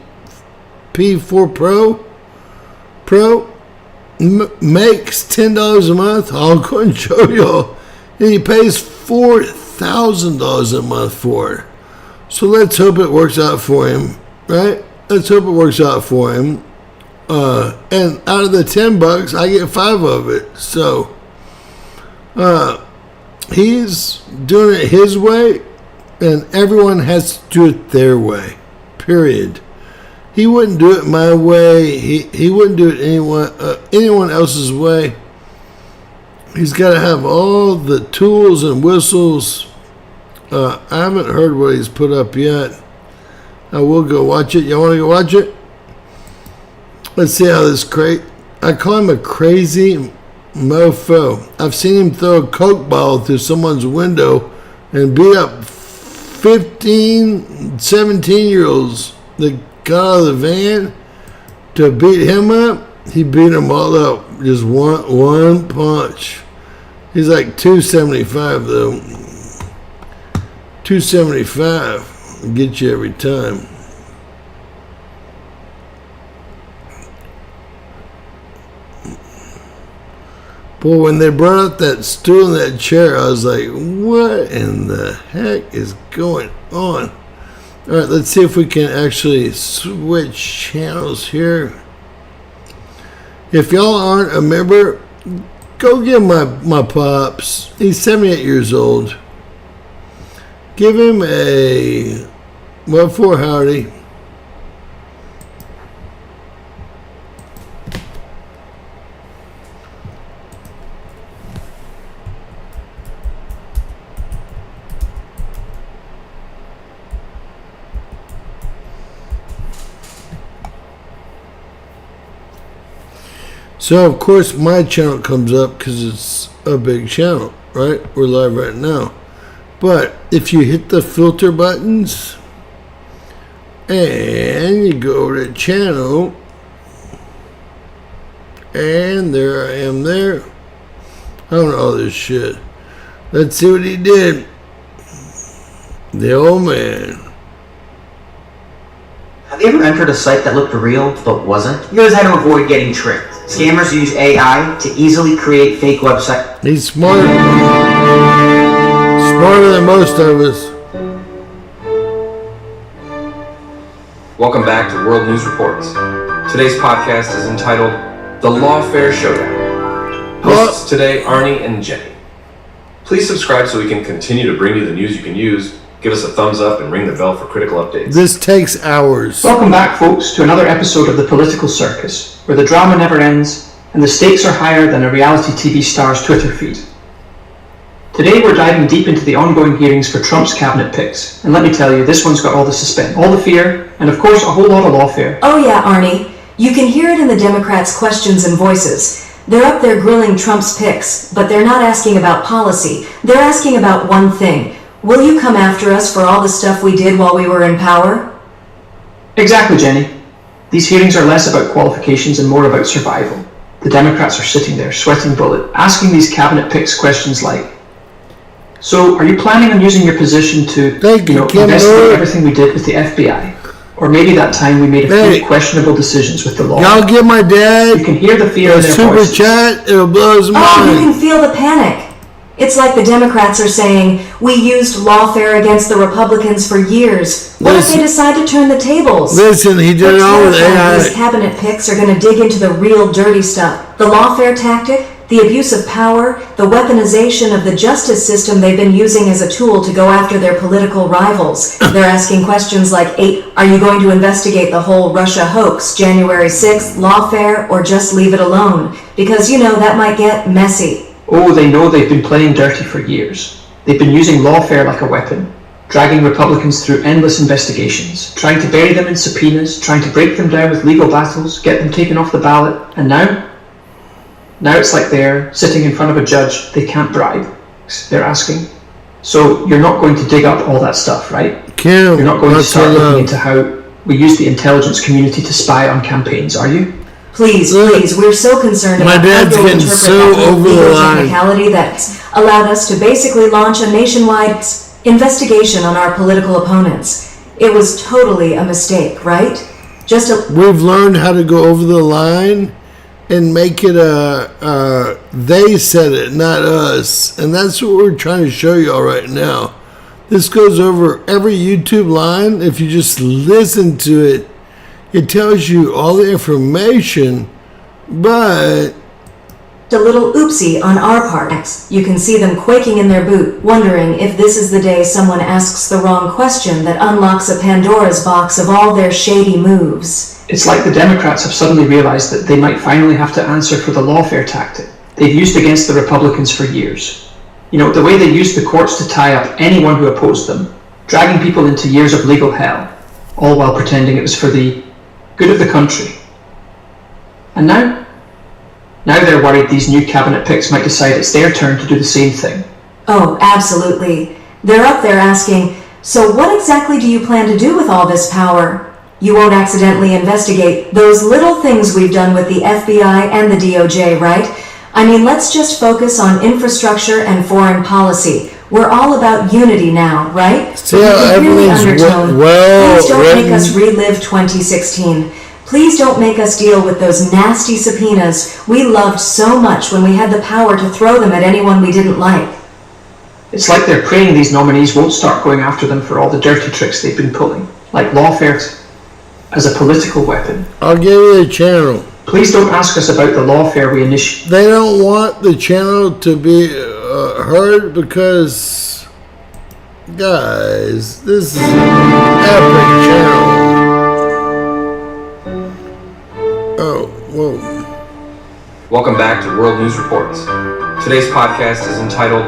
4 Pro. Makes $10 a month. I'll go and show y'all. And he pays $4,000 a month for it. So let's hope it works out for him, right? Let's hope it works out for him. And out of the $10, I get 5 of it. So he's doing it his way, and everyone has to do it their way. Period. He wouldn't do it my way. He wouldn't do it anyone else's way. He's got to have all the tools and whistles. I haven't heard what he's put up yet. I will go watch it. Y'all want to go watch it? Let's see how this I call him a crazy mofo. I've seen him throw a Coke bottle through someone's window and beat up 15, 17-year-olds that got out of the van to beat him up. He beat them all up. Just one punch. He's like 275 though. 275 will get you every time. Boy, when they brought up that stool and that chair, I was like, what in the heck is going on? All right, let's see if we can actually switch channels here. If y'all aren't a member, go give my pops. He's 78 years old. Give him a what for, howdy. So, of course, my channel comes up because it's a big channel, right? We're live right now. But if you hit the filter buttons and you go to channel, and there I am there. I don't know all this shit. Let's see what he did. The old man. Have you ever entered a site that looked real but wasn't? Here's how to avoid getting tricked. Scammers use AI to easily create fake websites. He's smarter than most of us. Welcome back to World News Reports. Today's podcast is entitled The Lawfare Showdown. Hosts today, Arnie and Jenny. Please subscribe so we can continue to bring you the news you can use. Give us a thumbs up and ring the bell for critical updates. This takes hours. Welcome back, folks, to another episode of the Political Circus, where the drama never ends and the stakes are higher than a reality TV star's Twitter feed. Today we're diving deep into the ongoing hearings for Trump's cabinet picks, and let me tell you, this one's got all the suspense, all the fear, and of course a whole lot of lawfare. Oh yeah, Arnie. You can hear it in the Democrats' questions and voices. They're up there grilling Trump's picks, but they're not asking about policy. They're asking about one thing. Will you come after us for all the stuff we did while we were in power? Exactly, Jenny. These hearings are less about qualifications and more about survival. The Democrats are sitting there, sweating bullet, asking these cabinet picks questions like, so are you planning on using your position to investigate everything we did with the FBI? Or maybe that time we made a few questionable decisions with the law. Y'all give my dad you can hear the fear in their super voices. chat, it'll blow his mind. Oh, you can feel the panic. It's like the Democrats are saying, we used lawfare against the Republicans for years. What if they decide to turn the tables? Listen, he did it all with AI. These cabinet picks are going to dig into the real dirty stuff. The lawfare tactic, the abuse of power, the weaponization of the justice system they've been using as a tool to go after their political rivals. They're asking questions like, are you going to investigate the whole Russia hoax, January 6th, lawfare, or just leave it alone? Because, that might get messy. Oh, they know they've been playing dirty for years. They've been using lawfare like a weapon, dragging Republicans through endless investigations, trying to bury them in subpoenas, trying to break them down with legal battles, get them taken off the ballot, and now it's like they're sitting in front of a judge they can't bribe. They're asking. So you're not going to dig up all that stuff, right? Kim, you're not going to start looking into how we use the intelligence community to spy on campaigns, are you? Please, we're so concerned about how you'll interpret that legal technicality that's allowed us to basically launch a nationwide investigation on our political opponents. It was totally a mistake, right? We've learned how to go over the line and make it they said it, not us. And that's what we're trying to show y'all right now. This goes over every YouTube line. If you just listen to it, It tells you all the information, but A little oopsie on our part. You can see them quaking in their boot, wondering if this is the day someone asks the wrong question that unlocks a Pandora's box of all their shady moves. It's like the Democrats have suddenly realized that they might finally have to answer for the lawfare tactic they've used against the Republicans for years. You know, the way they used the courts to tie up anyone who opposed them, dragging people into years of legal hell, all while pretending it was for the good of the country. And now they're worried these new cabinet picks might decide it's their turn to do the same thing. Oh, absolutely. They're up there asking, so what exactly do you plan to do with all this power? You won't accidentally investigate those little things we've done with the FBI and the DOJ, right? I mean, let's just focus on infrastructure and foreign policy. We're all about unity now, right? see how everything's Please don't written? make us relive 2016. Please don't make us deal with those nasty subpoenas we loved so much when we had the power to throw them at anyone we didn't like. It's like they're praying these nominees won't start going after them for all the dirty tricks they've been pulling, like lawfare as a political weapon. I'll give you the channel. Please don't ask us about the lawfare we initiated. They don't want the channel to be heard because, guys, this is an epic channel. Oh, whoa. Welcome back to World News Reports. Today's podcast is entitled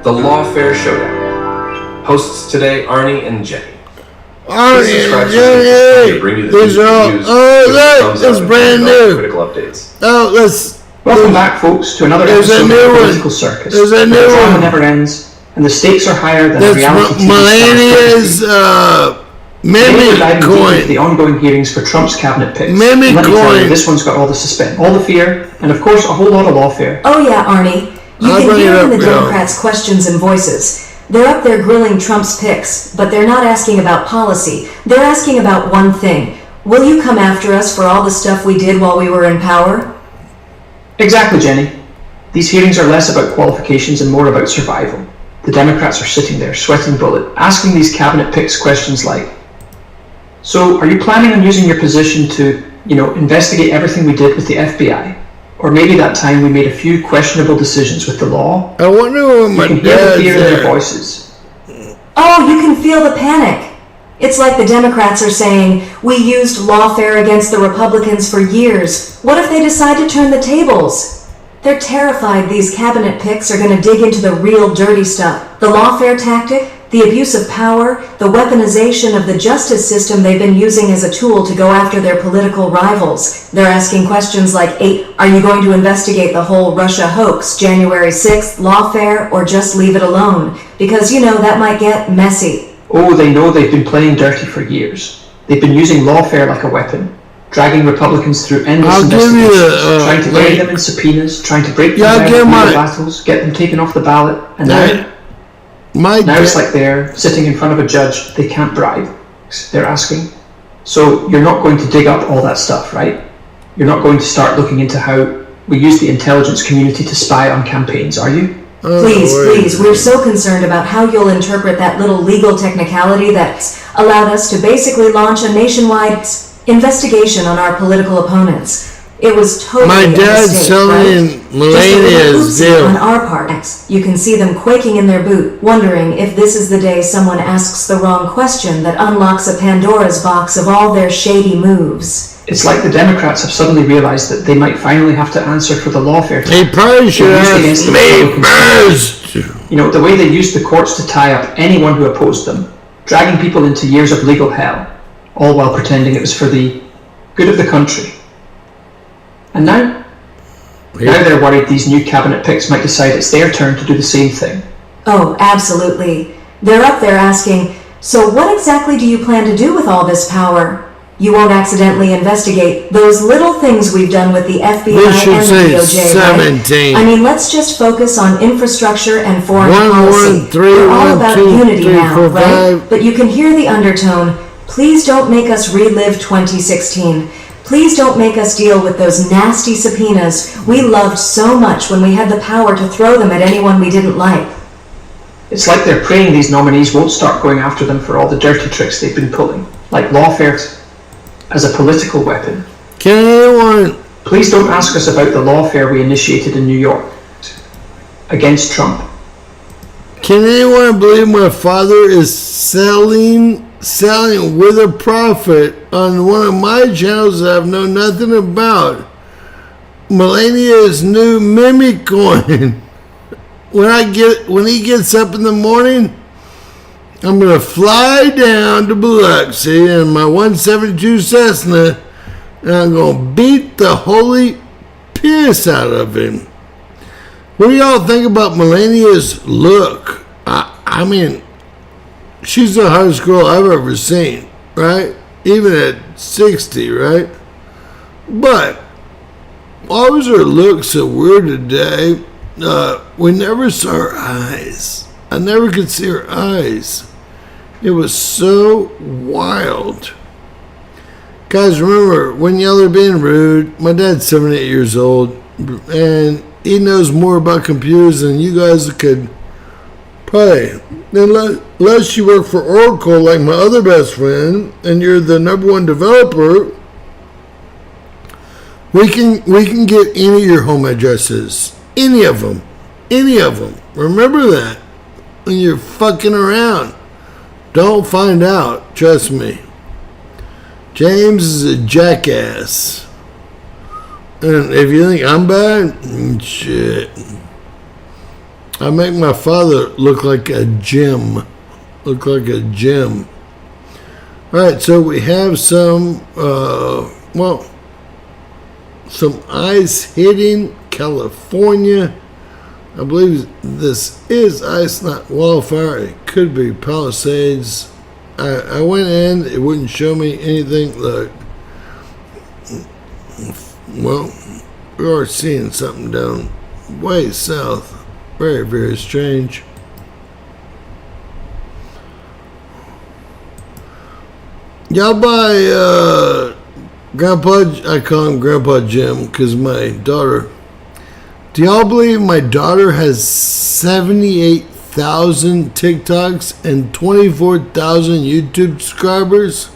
The Lawfare Showdown. Hosts today, Arnie and Jenny. Arnie and Jenny! These are all, oh, look, it's brand new. Critical updates. Oh, Welcome back, folks, to another There's a episode new of one. Political Circus. There's a new The drama one. never ends, and the stakes are higher than that's reality TV Melania's, Today we're diving deep into Mimicoin. the ongoing hearings for Trump's cabinet picks. Mimicoin. Let me tell you, this one's got all the suspense, all the fear, and of course a whole lot of lawfare. Oh yeah, Arnie. You I'll can bring hear it in the up, yeah. Democrats' questions and voices. They're up there grilling Trump's picks, but they're not asking about policy. They're asking about one thing. Will you come after us for all the stuff we did while we were in power? Exactly, Jenny. These hearings are less about qualifications and more about survival. The Democrats are sitting there, sweating bullet, asking these cabinet picks questions like, so are you planning on using your position to, investigate everything we did with the FBI? Or maybe that time we made a few questionable decisions with the law? I wonder when You my can hear the dad's fear in their there. voices. Oh, you can feel the panic. It's like the Democrats are saying, we used lawfare against the Republicans for years. What if they decide to turn the tables? They're terrified these cabinet picks are going to dig into the real dirty stuff. The lawfare tactic, the abuse of power, the weaponization of the justice system they've been using as a tool to go after their political rivals. They're asking questions like, are you going to investigate the whole Russia hoax, January 6th, lawfare, or just leave it alone? Because, that might get messy. Oh, they know they've been playing dirty for years. They've been using lawfare like a weapon, dragging Republicans through endless I'll give you investigations, trying to bury wait. them in subpoenas, trying to break them Yeah, I'll down give with legal my- battles, get them taken off the ballot, and My now it's dad, like they're sitting in front of a judge they can't bribe. They're asking, so you're not going to dig up all that stuff, right? You're not going to start looking into how we use the intelligence community to spy on campaigns, are you? Please, we're so concerned about how you'll interpret that little legal technicality that's allowed us to basically launch a nationwide investigation on our political opponents. It was totally My a dad's mistake, selling right? Melania's Just a little oopsie deal. on our part. You can see them quaking in their boot, wondering if this is the day someone asks the wrong question that unlocks a Pandora's box of all their shady moves. It's like the Democrats have suddenly realized that they might finally have to answer for the lawfare he tactic probably should they've used ask against the me Republicans. first. The way they used the courts to tie up anyone who opposed them, dragging people into years of legal hell, all while pretending it was for the good of the country. And now they're worried these new cabinet picks might decide it's their turn to do the same thing. Oh, absolutely. They're up there asking, so what exactly do you plan to do with all this power? You won't accidentally investigate those little things we've done with the FBI We should and the say DOJ, 17. right? I mean, let's just focus on infrastructure and foreign 1, policy. 1, 3, We're all 1, about 2, unity 3, now, 4, right? 5. But you can hear the undertone. Please don't make us relive 2016. Please don't make us deal with those nasty subpoenas we loved so much when we had the power to throw them at anyone we didn't like. It's like they're praying these nominees won't start going after them for all the dirty tricks they've been pulling, like lawfare as a political weapon. Can anyone... Please don't ask us about the lawfare we initiated in New York against Trump. Can anyone believe my father is selling with a profit on one of my channels that I've known nothing about? Melania's new mimic coin. When he gets up in the morning, I'm gonna fly down to Biloxi in my 172 Cessna, and I'm gonna beat the holy piss out of him. What do y'all think about Melania's look? I mean, she's the hottest girl I've ever seen, right? Even at 60, right? But why was her look so weird today? We never saw her eyes. I never could see her eyes. It was so wild. Guys, remember, when y'all are being rude, my dad's 78 years old, and he knows more about computers than you guys could probably. Unless you work for Oracle like my other best friend, and you're the #1 developer, we can get any of your home addresses. Any of them. Remember that when you're fucking around. Don't find out. Trust me. James is a jackass. And if you think I'm bad, shit. I make my father look like a gym. Alright, so we have some, some ice hitting California. I believe this is ice, not wildfire. It could be Palisades. I went in, it wouldn't show me anything. Look, well, we are seeing something down way south. Very, very strange. Y'all buy Grandpa, I call him Grandpa Jim because my daughter. Do y'all believe my daughter has 78,000 TikToks and 24,000 YouTube subscribers?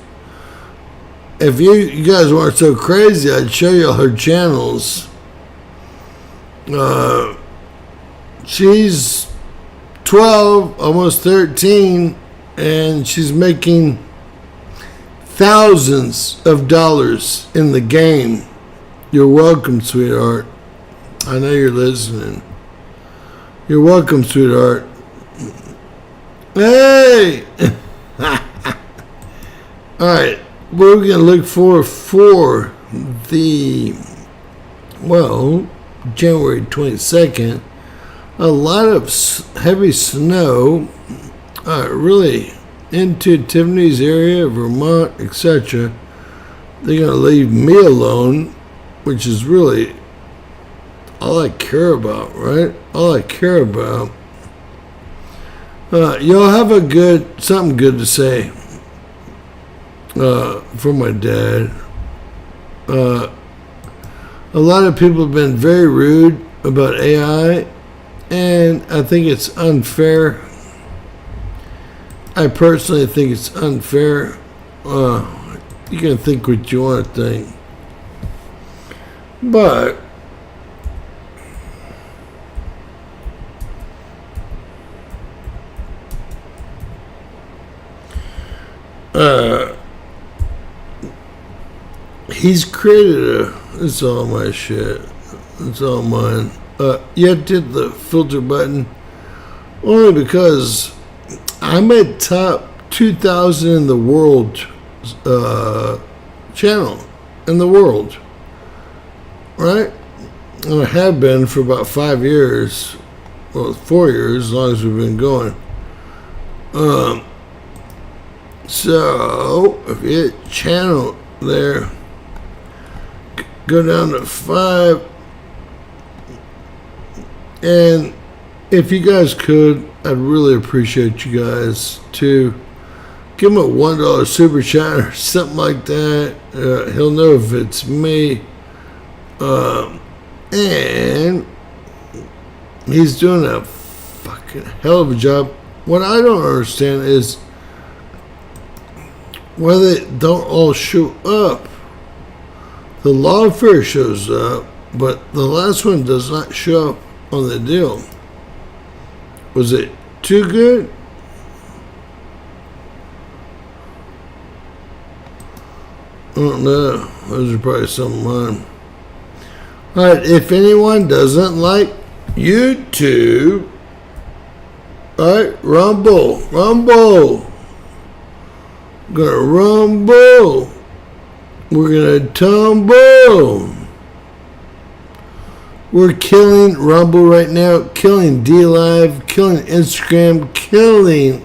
If you guys weren't so crazy, I'd show you her channels. She's 12, almost 13, and she's making thousands of dollars in the game. You're welcome, sweetheart. I know you're listening. You're welcome, sweetheart. Hey! Alright, we're going to look for the, January 22nd. A lot of heavy snow, really into Tiffany's area, Vermont, etc. They're going to leave me alone, which is really all I care about, right? All I care about. Y'all have something good to say for my dad. A lot of people have been very rude about AI, and I think it's unfair. I personally think it's unfair. You can think what you want to think. But he's created it's all my shit. It's all mine. You have to hit the filter button only because I'm at top 2,000 in the world channel in the world, right? And I have been for about 5 years, 4 years, as long as we've been going. So if you hit channel there, go down to 5, and if you guys could, I'd really appreciate you guys to give him a $1 super chat or something like that. He'll know if it's me. And he's doing a fucking hell of a job. What I don't understand is why they don't all show up. The lawfare shows up, but the last one does not show up on the deal. Was it too good? I don't know. Those are probably some of mine. Alright, if anyone doesn't like YouTube, alright, rumble. Gonna rumble. We're gonna tumble. We're killing Rumble right now, killing D-Live, killing Instagram, killing,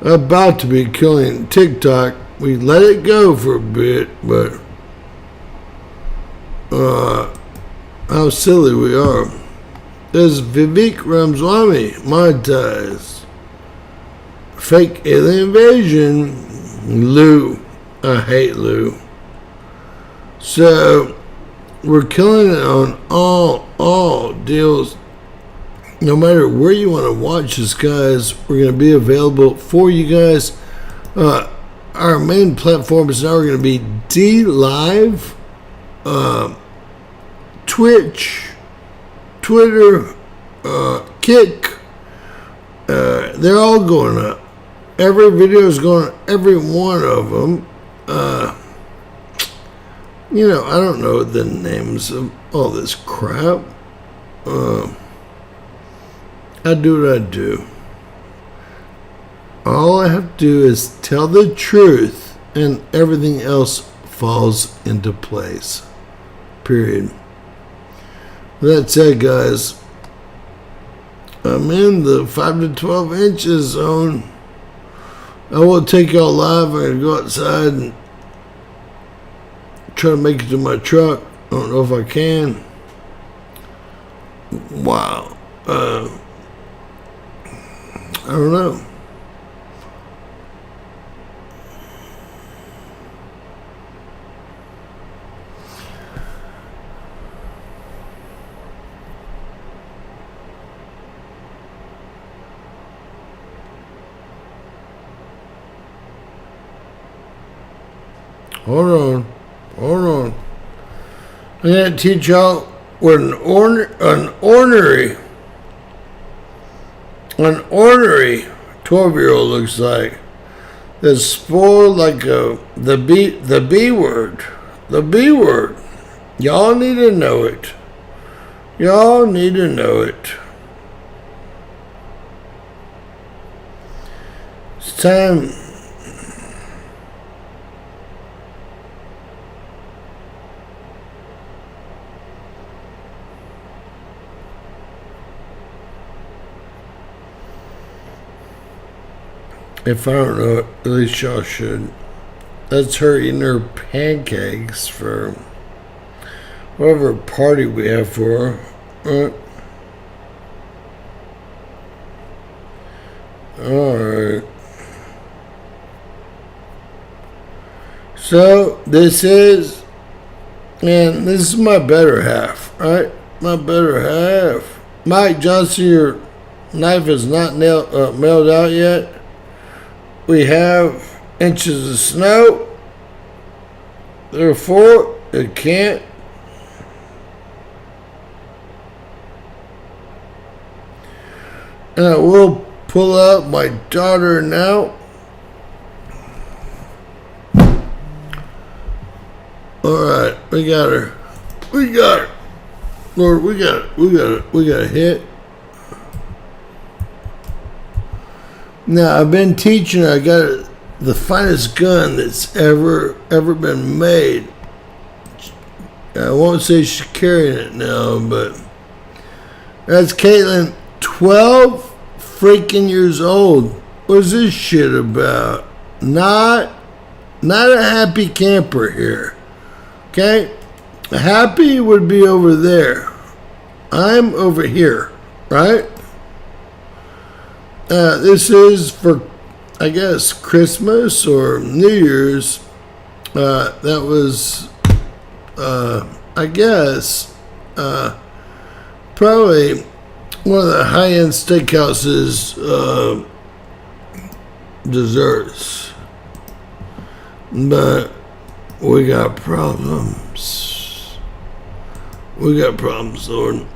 about to be killing TikTok. We let it go for a bit, but how silly we are. There's Vivek Ramaswamy monetized. Fake alien invasion. Lou. I hate Lou. So we're killing it on all deals. No matter where you want to watch this, guys, we're going to be available for you guys. Our main platform is now going to be D-Live, Twitch, Twitter, Kick. They're all going up. Every video is going up, every one of them. You know, I don't know the names of all this crap. I do what I do. All I have to do is tell the truth, and everything else falls into place. Period. That said, guys, I'm in the 5 to 12 inches zone. I will take y'all live. I'm going to go outside and try to make it to my truck. I don't know if I can. Wow. I don't know. Hold on. I'm going to teach y'all what an ornery 12-year-old looks like. That's spoiled like the B word. The B word. Y'all need to know it. It's time. If I don't know it, at least y'all should. That's her eating her pancakes for whatever party we have for her. Alright. So, this is my better half, right? My better half. Mike Johnson, your knife is not mailed out yet. We have inches of snow. Therefore, it can't. And I will pull out my daughter now. Alright, we got her. Lord, we got a hit. Now, I've been teaching, I got the finest gun that's ever been made. I won't say she's carrying it now, but that's Caitlin, 12 freaking years old. What's this shit about? Not a happy camper here. Okay? Happy would be over there. I'm over here, right? This is for, I guess, Christmas or New Year's. That was, I guess, probably one of the high-end steakhouses deserves. But we got problems. We got problems, Lord.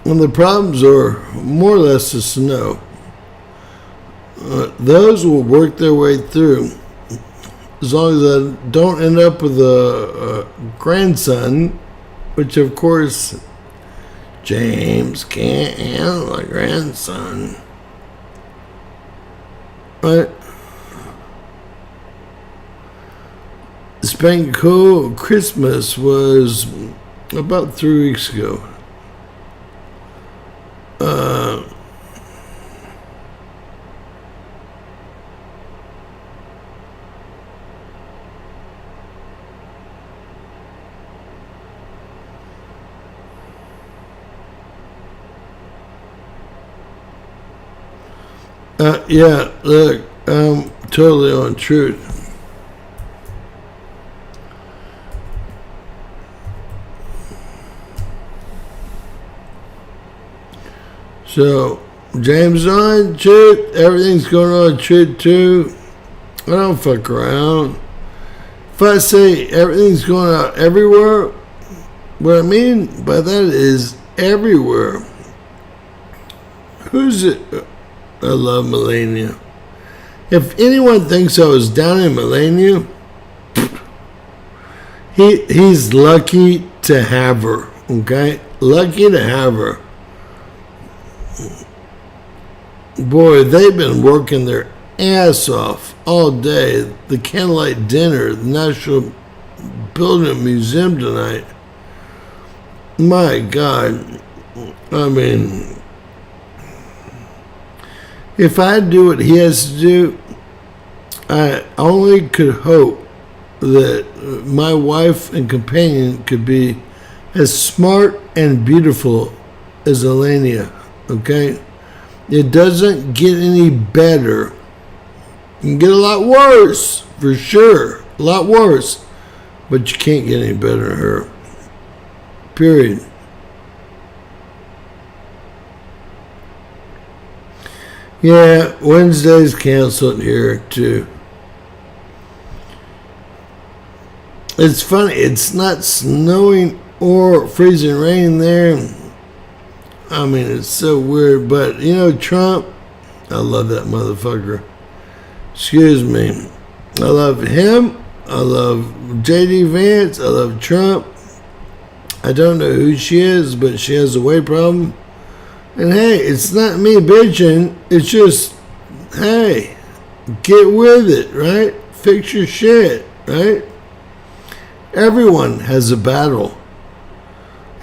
And the problems are more or less the snow. Those will work their way through. As long as I don't end up with a grandson, which of course James can't handle a grandson. Right? Spank Cool Christmas was about 3 weeks ago. Yeah, look, I'm totally on truth. So, James on truth, everything's going on truth too. I don't fuck around. If I say everything's going on everywhere, what I mean by that is everywhere. Who's it? I love Melania. If anyone thinks I was down in Melania, he's lucky to have her, okay? Lucky to have her. Boy, they've been working their ass off all day. The candlelight dinner, the National Building Museum tonight. My God. I mean, if I do what he has to do, I only could hope that my wife and companion could be as smart and beautiful as Elenia, okay? It doesn't get any better. You can get a lot worse, for sure. A lot worse. But you can't get any better than her. Period. Yeah, Wednesday's canceled here too. It's funny, it's not snowing or freezing rain there. I mean, it's so weird, but you know, Trump, I love that motherfucker. Excuse me. I love him. I love J.D. Vance. I love Trump. I don't know who she is, but she has a weight problem. And hey, it's not me bitching. It's just, hey, get with it, right? Fix your shit, right? Everyone has a battle.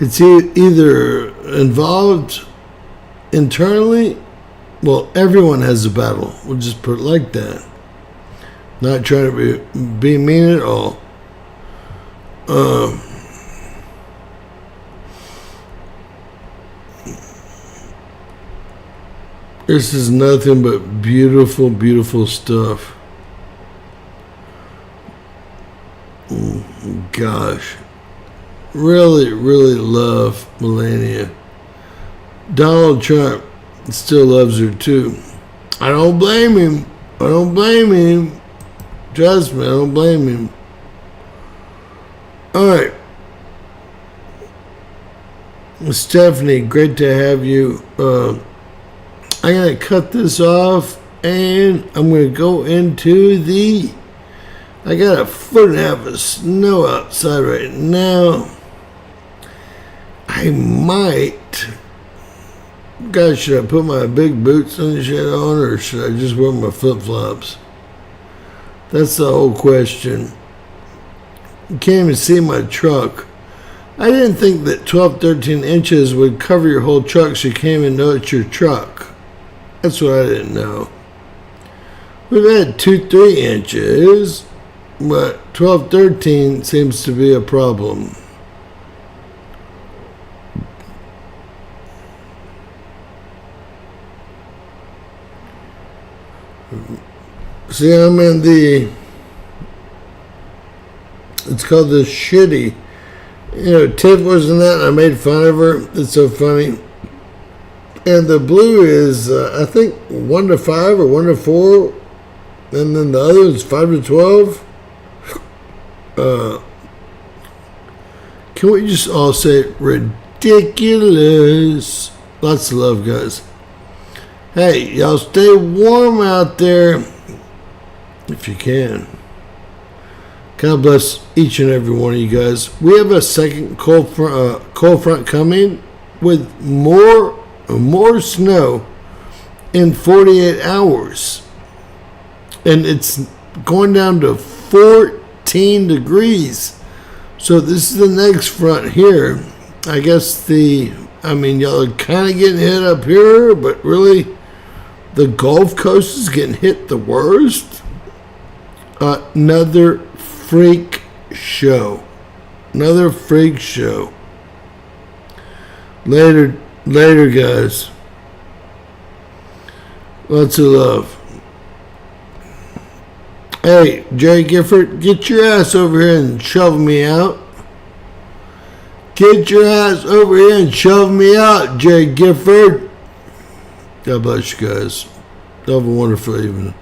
It's either involved internally. Well, everyone has a battle. We'll just put it like that. Not trying to be mean at all. This is nothing but beautiful, beautiful stuff. Gosh. Really, really love Melania. Donald Trump still loves her too. I don't blame him. I don't blame him. Trust me, I don't blame him. Alright. Stephanie, great to have you. I'm going to cut this off and I'm going to go into I got 1.5 foot of snow outside right now. I might. Gosh, should I put my big boots and shit on or should I just wear my flip-flops? That's the whole question. You can't even see my truck. I didn't think that 12, 13 inches would cover your whole truck so you can't even know it's your truck. That's what I didn't know. We've had 2, 3 inches, but 12, 13 seems to be a problem. See, I'm in it's called the shitty. You know, Tiff was in that and I made fun of her. It's so funny. And the blue is, I think, 1 to 5 or 1 to 4. And then the other is 5 to 12. Can we just all say ridiculous? Lots of love, guys. Hey, y'all stay warm out there if you can. God bless each and every one of you guys. We have a second cold front coming with more snow in 48 hours. And it's going down to 14 degrees. So this is the next front here. I guess y'all are kind of getting hit up here, but really the Gulf Coast is getting hit the worst. Another freak show. Another freak show. Later, guys. Lots of love. Hey, Jerry Gifford, get your ass over here and shove me out. Get your ass over here and shove me out, Jerry Gifford. God bless you guys. Have a wonderful evening.